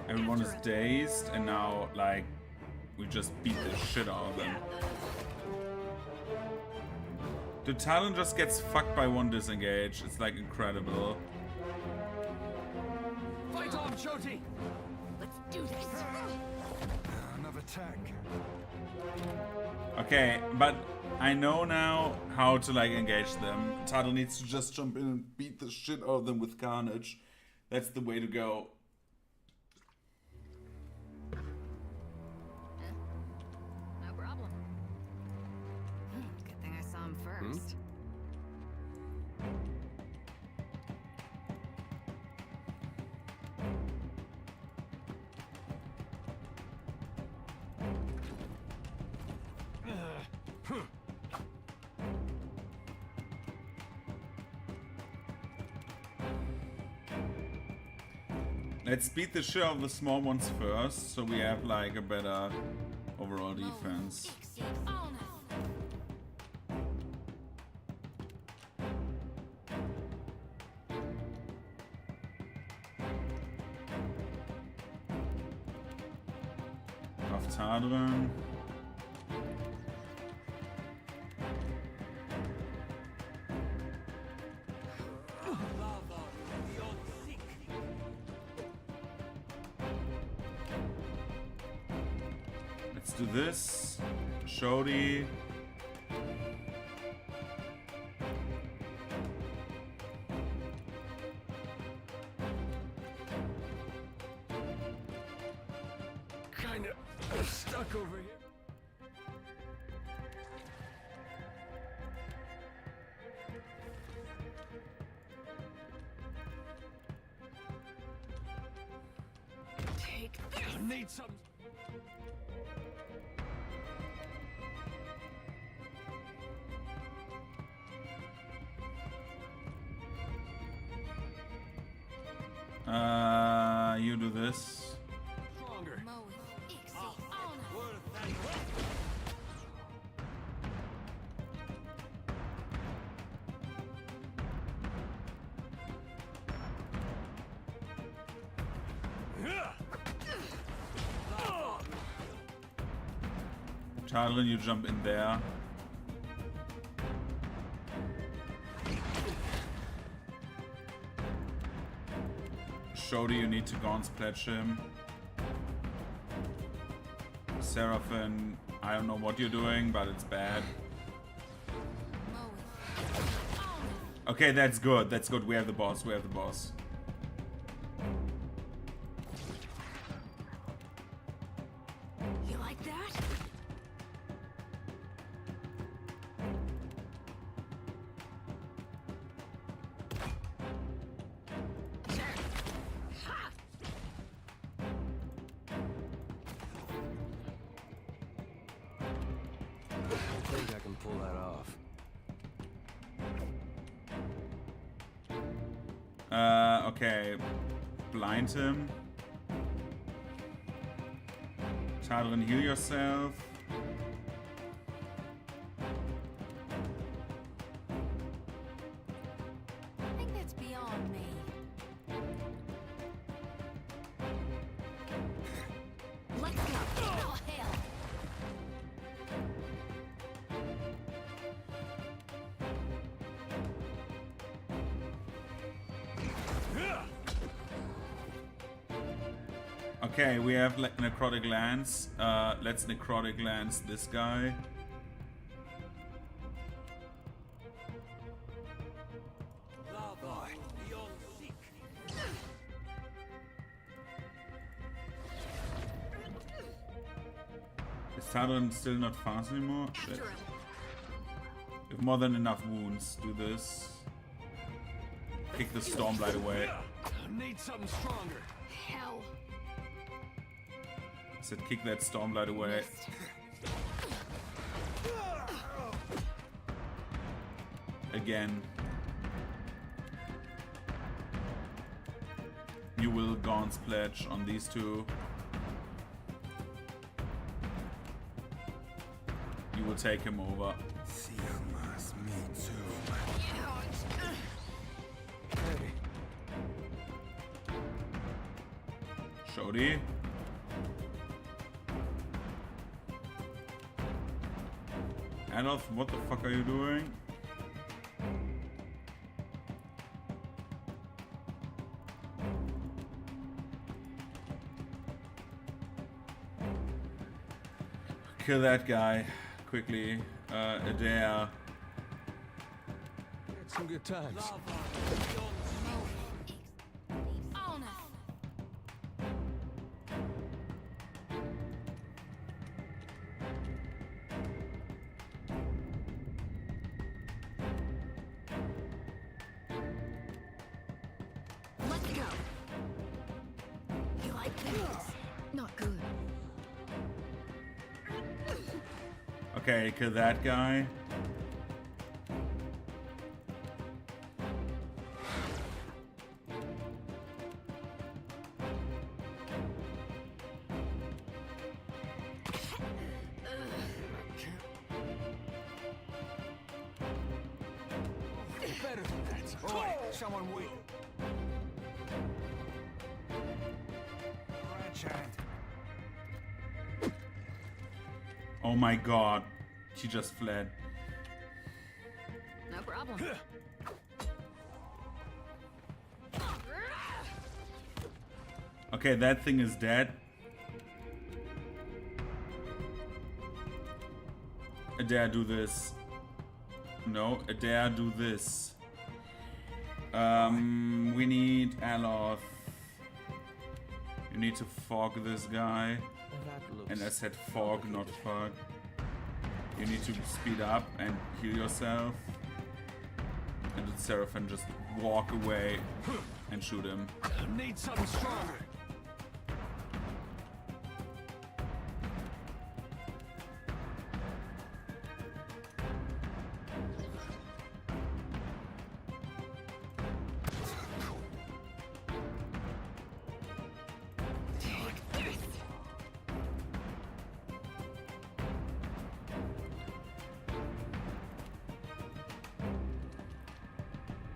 Everyone is dazed, and now, like, we just beat the shit out of them. The Talon just gets fucked by one disengage. It's like incredible. Fight on, Shoti! Let's do this. Another attack. Okay, but I know now how to like engage them. Tadal needs to just jump in and beat the shit out of them with Carnage. That's the way to go. No problem. Good thing I saw him first. Let's beat the shit out of the small ones first, so we have like a better overall defense. Auf Tadran. Let's do this. Shodi. Kinda stuck over here. Take I need some. You do this. Stronger. Tadran, you jump in there. Shodi, you need to Gaunt's pledge him. Seraphim, I don't know what you're doing, but it's bad. Okay, that's good. That's good. We have the boss. We have the boss. You like that? I think I can pull that off. Okay. Blind him. Tadrin, heal yourself. I think that's beyond me. Let's go. Oh, hell. Okay, we have necrotic lance. Let's necrotic lance this guy. Is Tadrin still not fast anymore? Shit. We have more than enough wounds. Do this. Kick the Stormblight away. Need something stronger. Hell. I said kick that Stormblight away. Again. You will Gaunt's Pledge on these two. You will take him over. Me too. Shodi. Adolf, what the fuck are you doing? Kill that guy quickly. Adair. Had some good times. On us. Let's go. You like this? Not good. Okay, kill that guy. Better than that. All right, someone wait. Ranch hand. Oh my god. She just fled. No problem. Okay, that thing is dead. Adair, do this. No, Adair, do this. We need Aloth. You need to fog this guy. And I said fog, not fog. You need to speed up and heal yourself. And the Seraphim just walk away and shoot him. Need something stronger.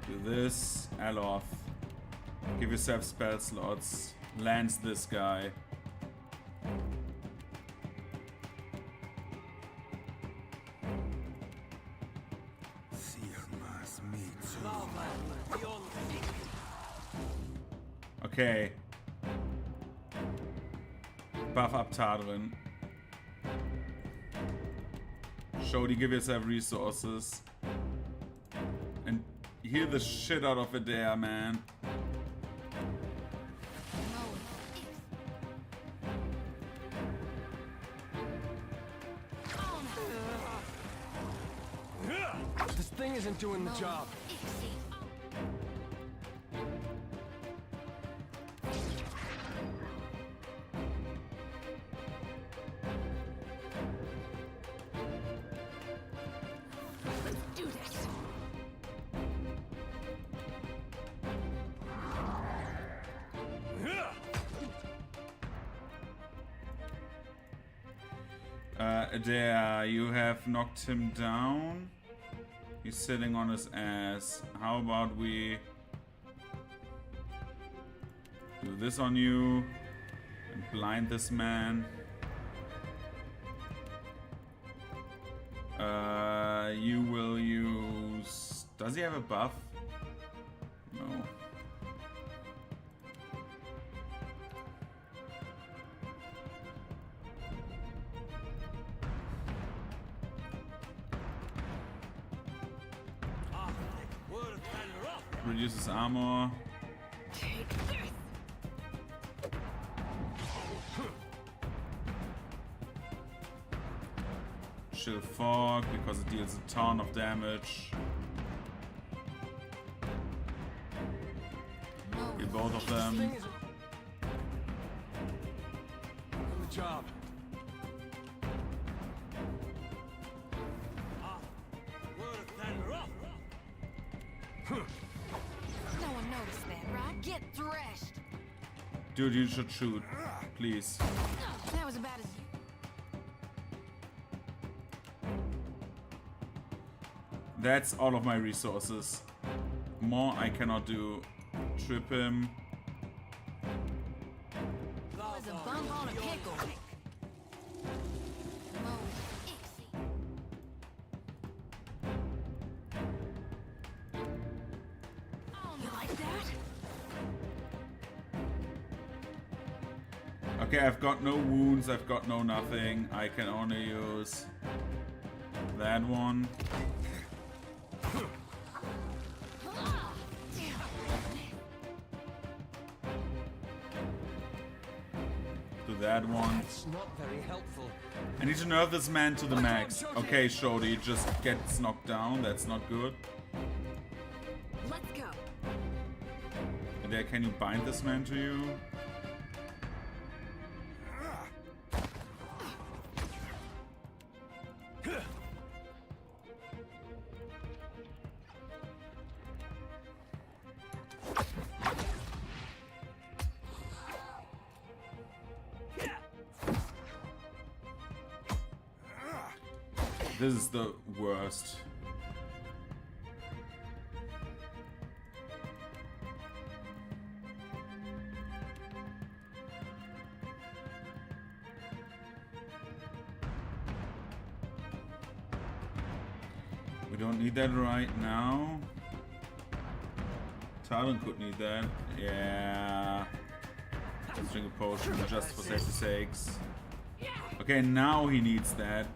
Do this, Aloth. Give yourself spell slots. Lance this guy. Okay. Buff up Tadrin. Shodi, give yourself resources. And heal the shit out of Adair, man. This thing isn't doing the job. Let's do this. There, you have knocked him down. He's sitting on his ass. How about we do this on you and blind this man? You will use... Does he have a buff? No. Reduces armor. Take this. Chill fog because it deals a ton of damage. Kill both of them. On the job. No one noticed that, right? Get threshed. Dude, you should shoot, please. That was about as... That's all of my resources. More I cannot do. Trip him. was a bump on a pickle. You like that? Okay, I've got no wounds, I've got no nothing. I can only use that one. Do that one. It's not very helpful. I need to nerf this man to the max. Okay, Shodi just gets knocked down. That's not good. Let's go. And there, can you bind this man to you? This is the worst. We don't need that right now. Talon could need that. Yeah. Let's drink a potion just for safety sakes. Okay, now he needs that.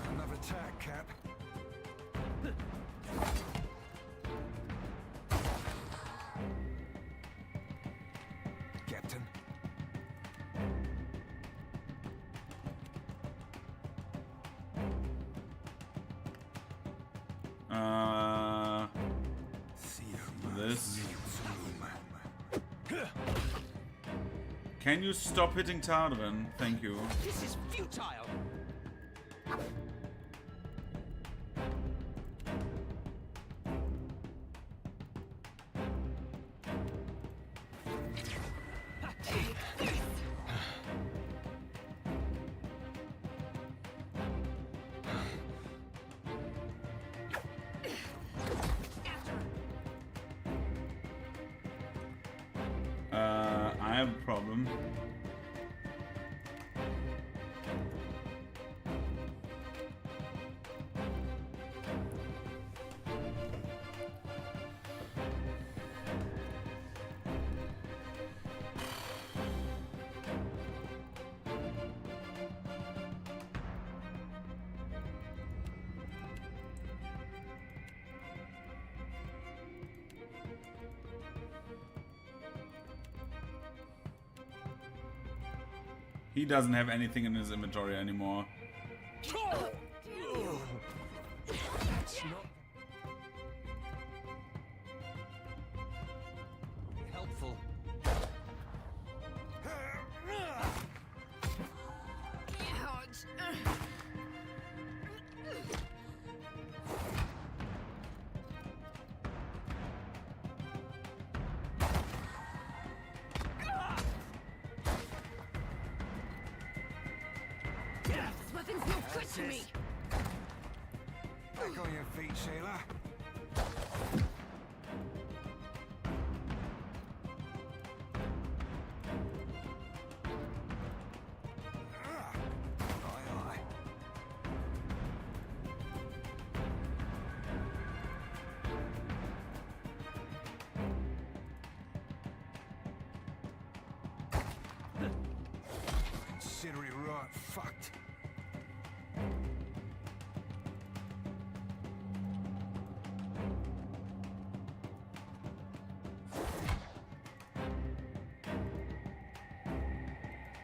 Another attack, Cap. Captain. This. Can you stop hitting Tardavan? Thank you. This is futile. I have a problem. He doesn't have anything in his inventory anymore. That's not helpful. Back to me! Back on your feet, sailor. Aye, aye. Consider it right fucked.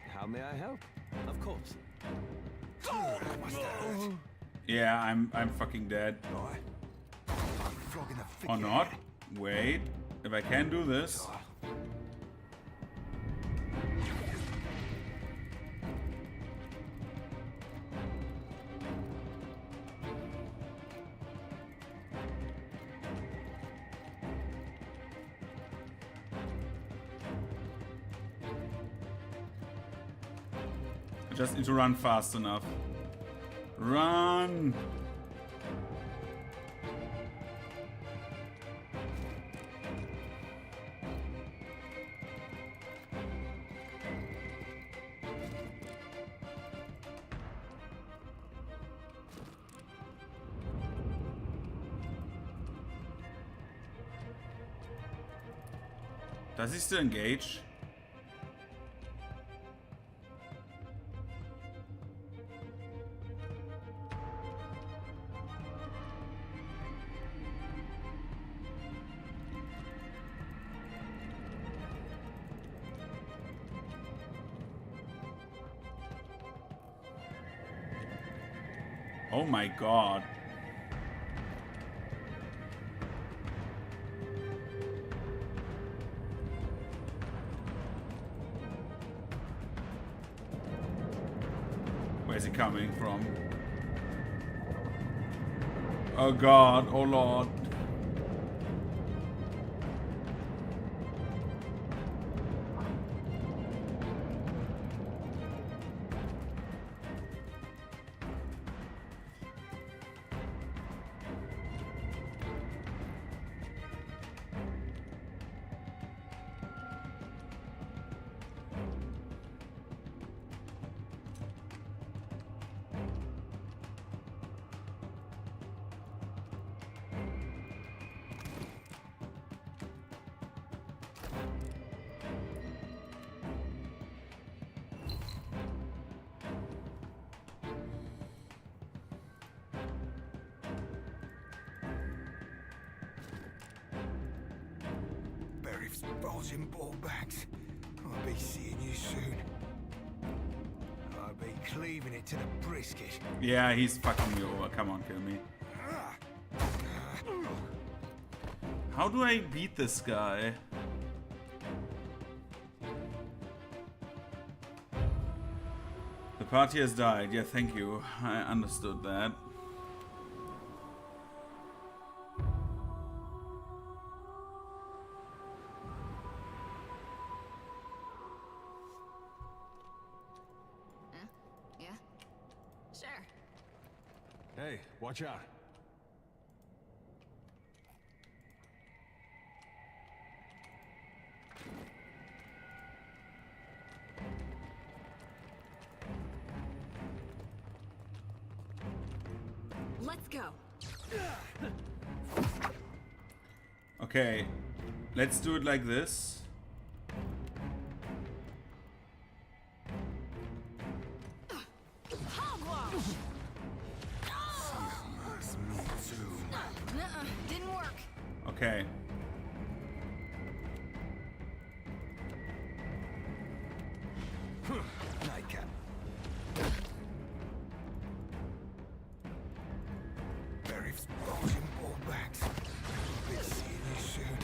How may I help? Of course. Yeah, I'm fucking dead. Or not. Wait. If I can do this. I just need to run fast enough. Run! Does he still engage? Oh my god. Where's he coming from? Oh god, oh lord. Bulging ball bags. I'll be seeing you soon. I'll be cleaving it to the brisket. Yeah, he's fucking me over. Come on, kill me. How do I beat this guy? The party has died. Yeah, thank you. I understood that. Hey, watch out. Let's go. Okay, let's do it like this. Didn't work. Okay. Nightcap. Berry's bulging ball bags. I'll be seeing you soon.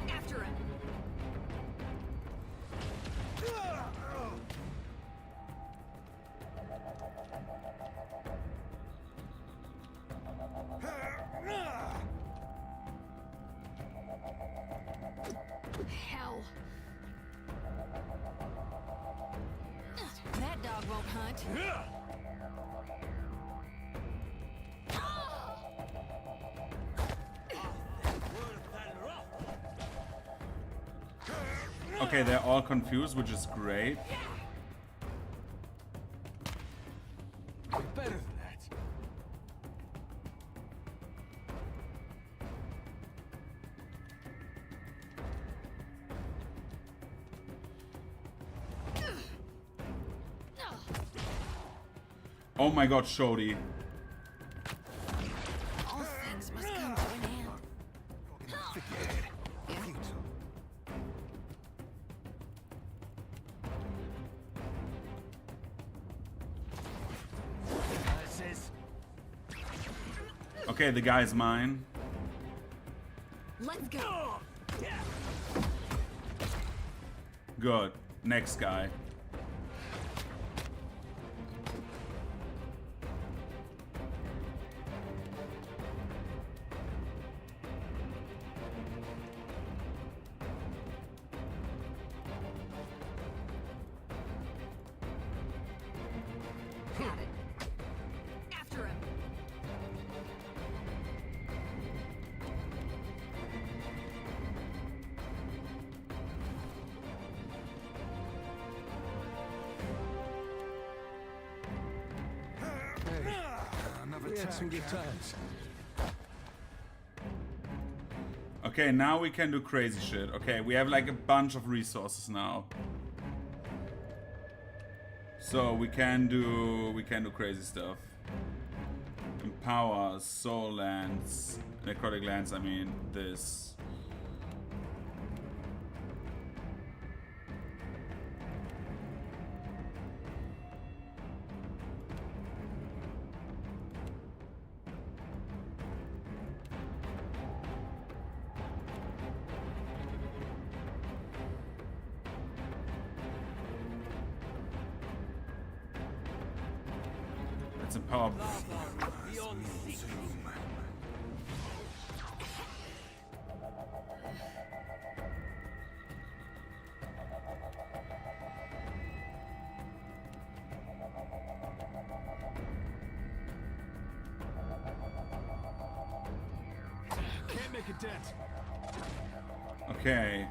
After him. won't hunt. Okay, they're all confused, which is great. Better than that. Oh my god, Shodi. All things must come to an end. Yeah. Okay, the guy's mine. Let's go. Good. Next guy. Got it. After him. Another We had some good attack. times. Okay, now we can do crazy shit. Okay, we have like a bunch of resources now. So we can do crazy stuff. Empower, soul lands, necrotic lands, I mean this. Let's empower. Can't make a dent. Okay.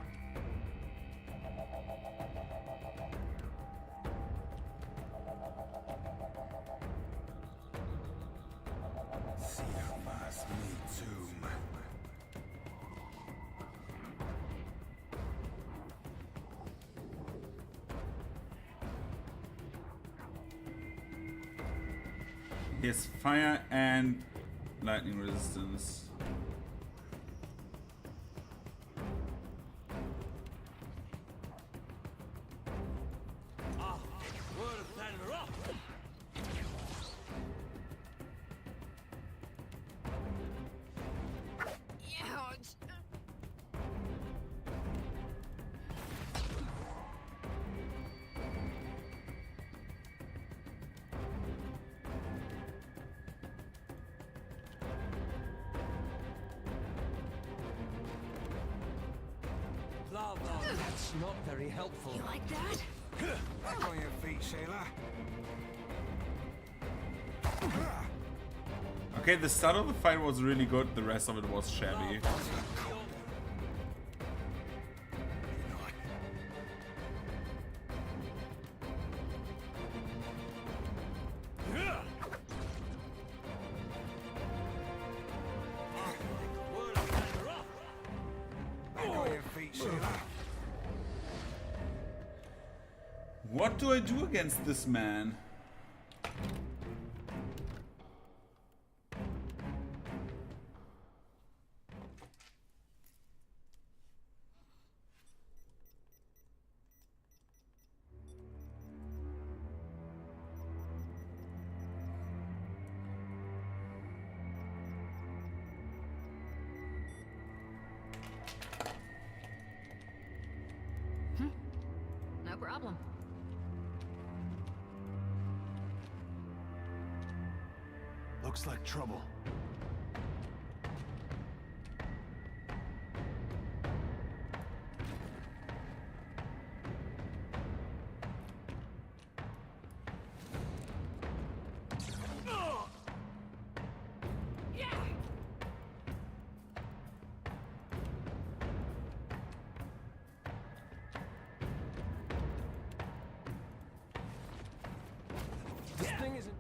He has fire and lightning resistance. Ouch. That's not very helpful. You like that? Back on your feet, sailor. Okay, the start of the fight was really good, the rest of it was shabby. Back on your feet, sailor. What do I do against this man? No problem. Looks like trouble. thing isn't.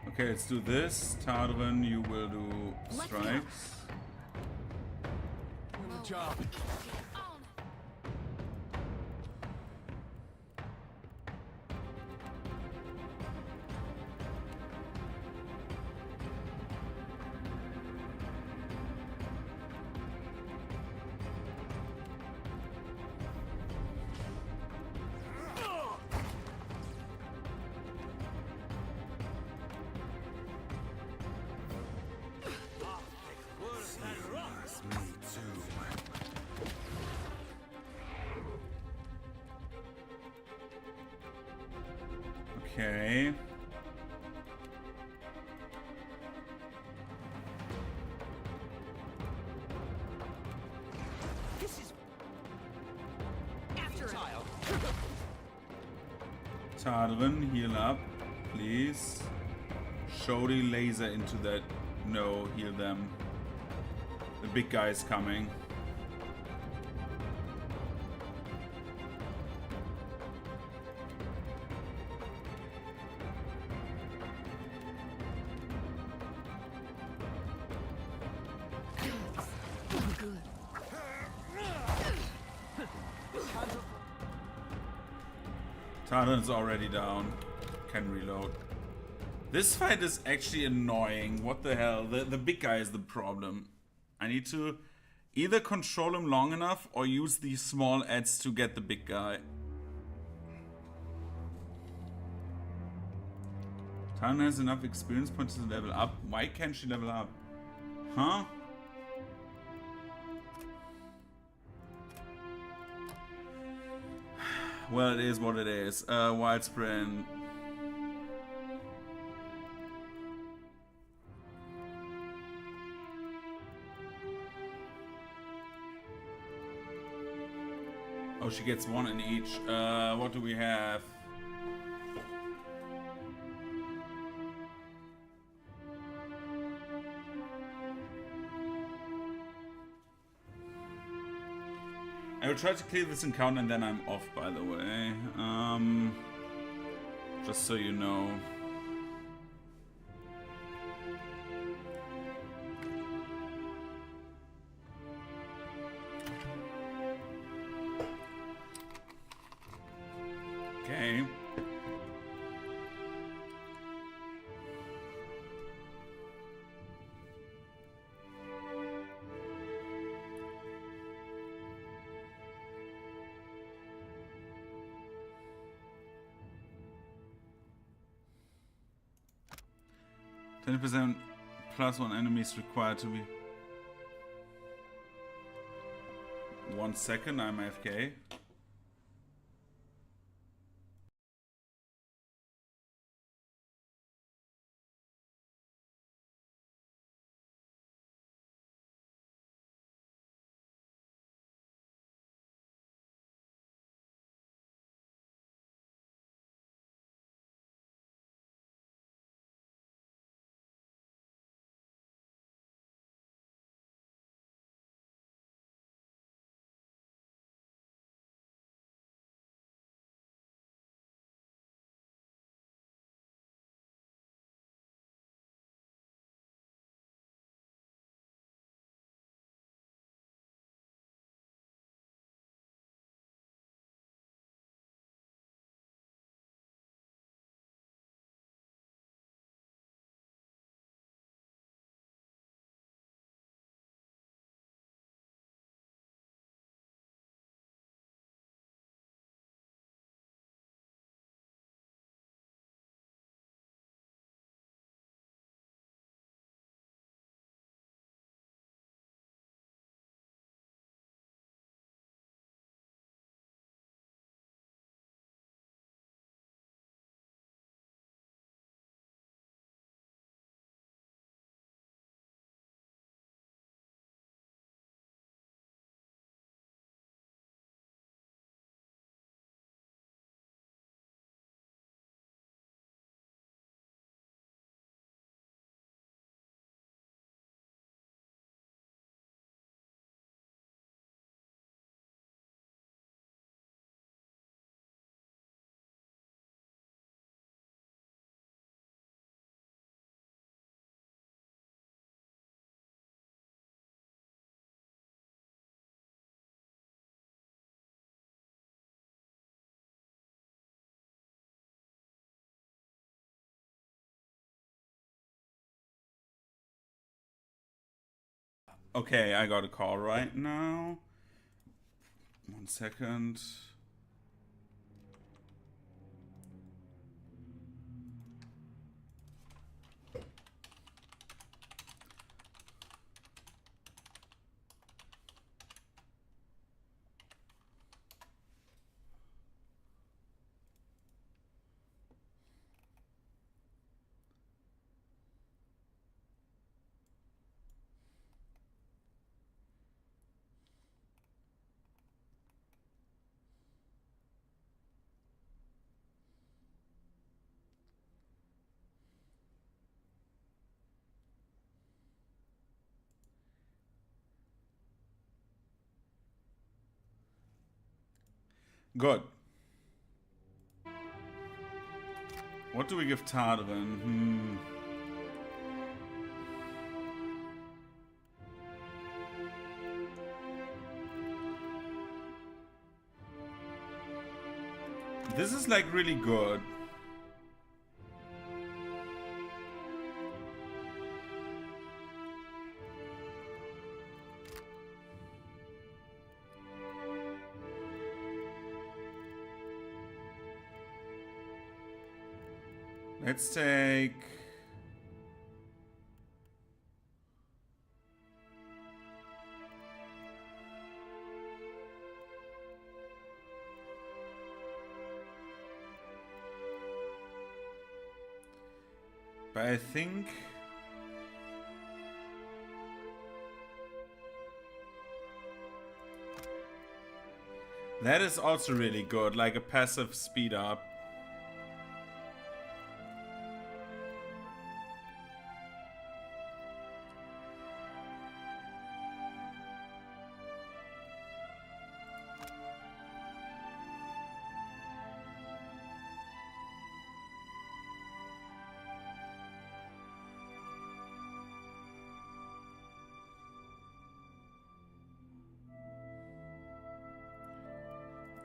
Okay, let's do this. Tadrin, you will do strikes. Doing the job. Okay. This is After child. Tadrin, heal up, please. Shodi, laser into that. No, heal them. The big guy is coming. Tadrin's already down. Can reload. This fight is actually annoying. What the hell? The big guy is the problem. I need to either control him long enough or use these small ads to get the big guy. Tadrin has enough experience points to level up. Why can't she level up? Huh? Well, it is what it is. Wild Sprint. Oh, she gets one in each. What do we have? I will try to clear this encounter and then I'm off, by the way. Just so you know. Okay. %+ one enemies required to be. 1 second, I'm AFK. Okay, I got a call right now. 1 second. Good. What do we give Tadrin? This is like really good. Let's take... But I think... that is also really good, like a passive speed up.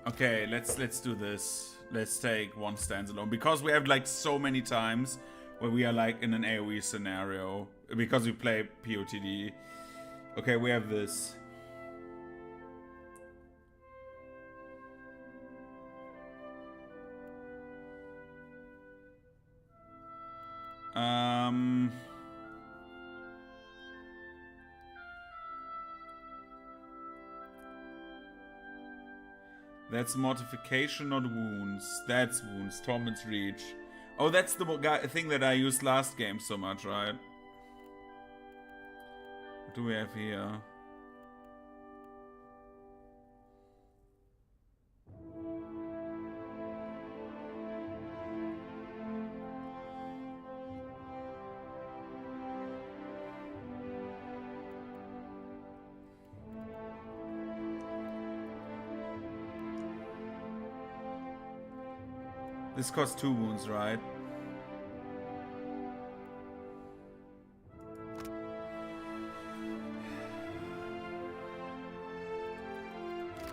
Okay, let's do this. Let's take one standalone because we have like so many times where we are like in an AoE scenario because we play POTD. Okay, we have this. That's mortification, not wounds. That's wounds. Torment's Reach. Oh, that's the thing that I used last game so much, right? What do we have here? This costs 2 wounds, right?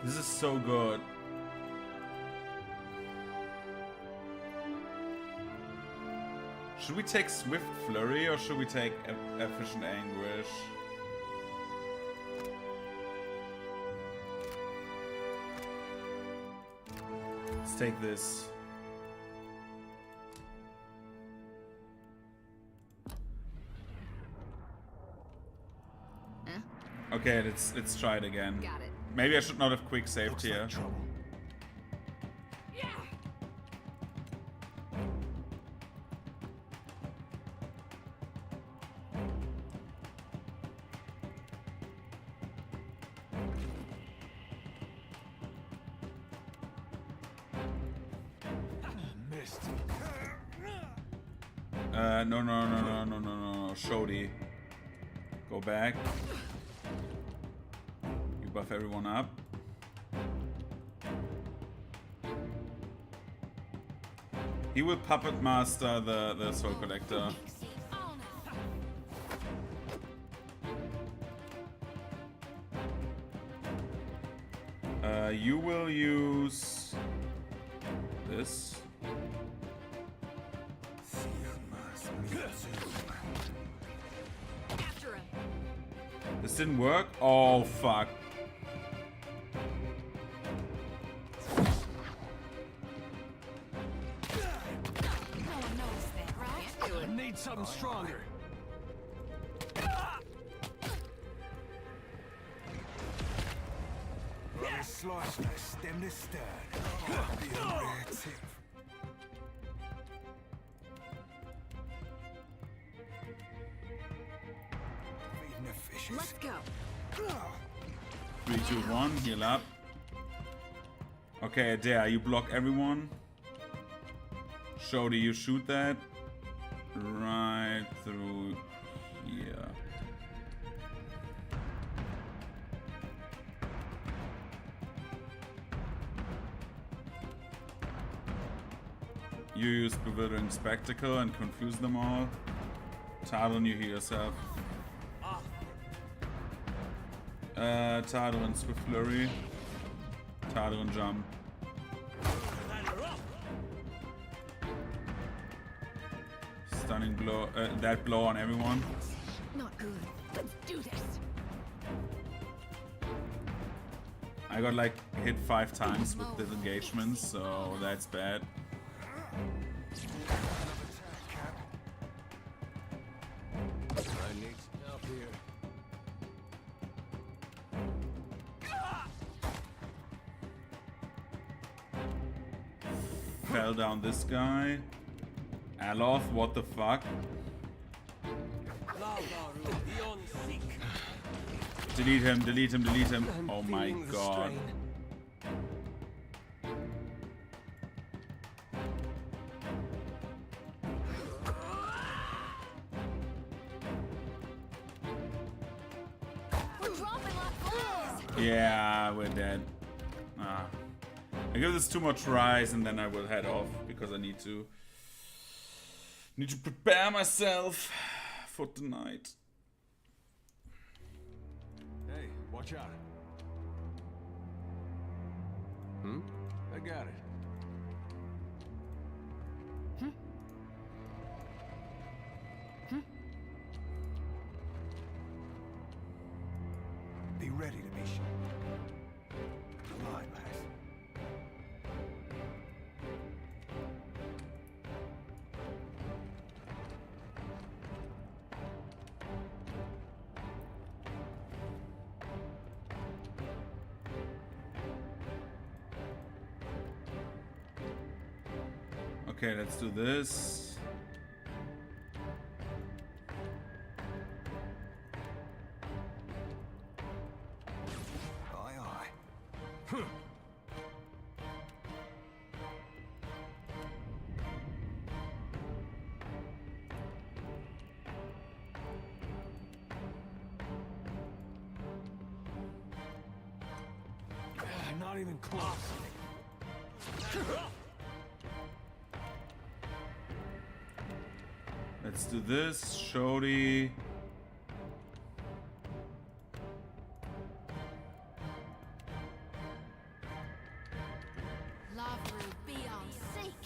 This is so good. Should we take Swift Flurry or should we take Efficient Anguish? Let's take this. Okay, let's try it again. Got it. Maybe I should not have quick saved here. Missed. No. Shody. Go back. You buff everyone up. He will puppet master the Soul Collector. You will use this. After him. This didn't work? Oh, fuck. I need something stronger. Well, a slice that stem to stern. Oh, be a rare tip. Feeding the fishes. Let's go. 3, 2, 1, heal up. Okay, there, you block everyone. Shody, you shoot that. Right through here. You use Bewildering Spectacle and confuse them all. Tadon, you heal yourself. Tadon, Swift Flurry. Tadon, jump. Stunning blow, that blow on everyone. Not good. Let's do this. I got like hit 5 times with disengagements, so that's bad. I need help here. Fell down this guy. Aloth, what the fuck? Delete him, delete him, delete him. Oh my god. We're dropping like flies. Yeah, we're dead. Ah. I give this 2 more tries and then I will head off because I need to prepare myself for tonight. Hey, watch out. I got it. Be ready to be shot. Come on, lads. Okay, let's do this. Aye, aye. Not even close. Let's do this. Shody. Lavru, be on seek.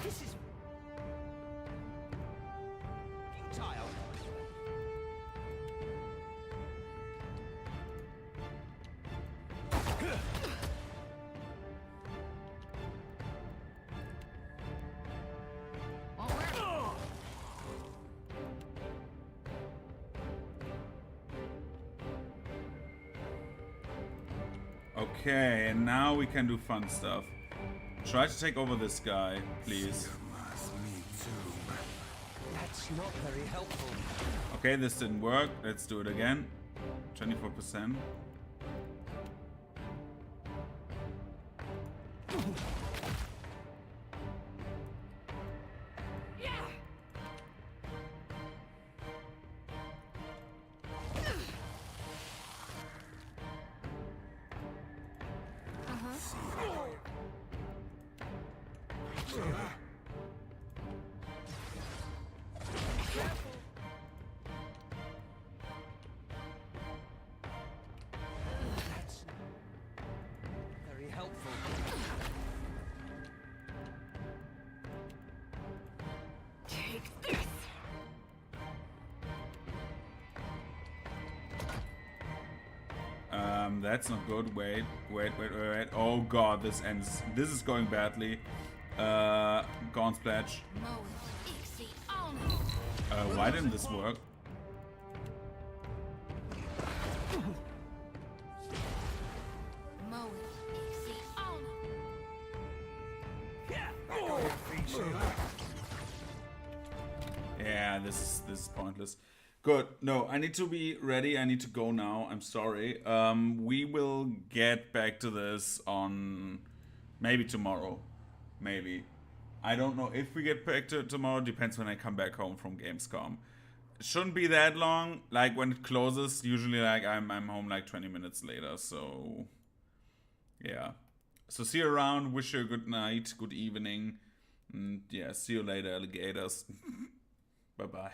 This is futile. Okay, and now we can do fun stuff. Try to take over this guy, please. That's not very helpful. Okay, this didn't work. Let's do it again. 24%. That's not good. Wait. Oh god, this ends. This is going badly. Gaunt Splash. Why didn't this work? Yeah, this is pointless. Good. No, I need to be ready. I need to go now. I'm sorry. We will get back to this on maybe tomorrow. Maybe. I don't know if we get back to it tomorrow. Depends when I come back home from Gamescom. It shouldn't be that long. Like when it closes, usually like I'm home like 20 minutes later. So yeah. So see you around. Wish you a good night, good evening. And yeah, see you later, alligators. Bye bye.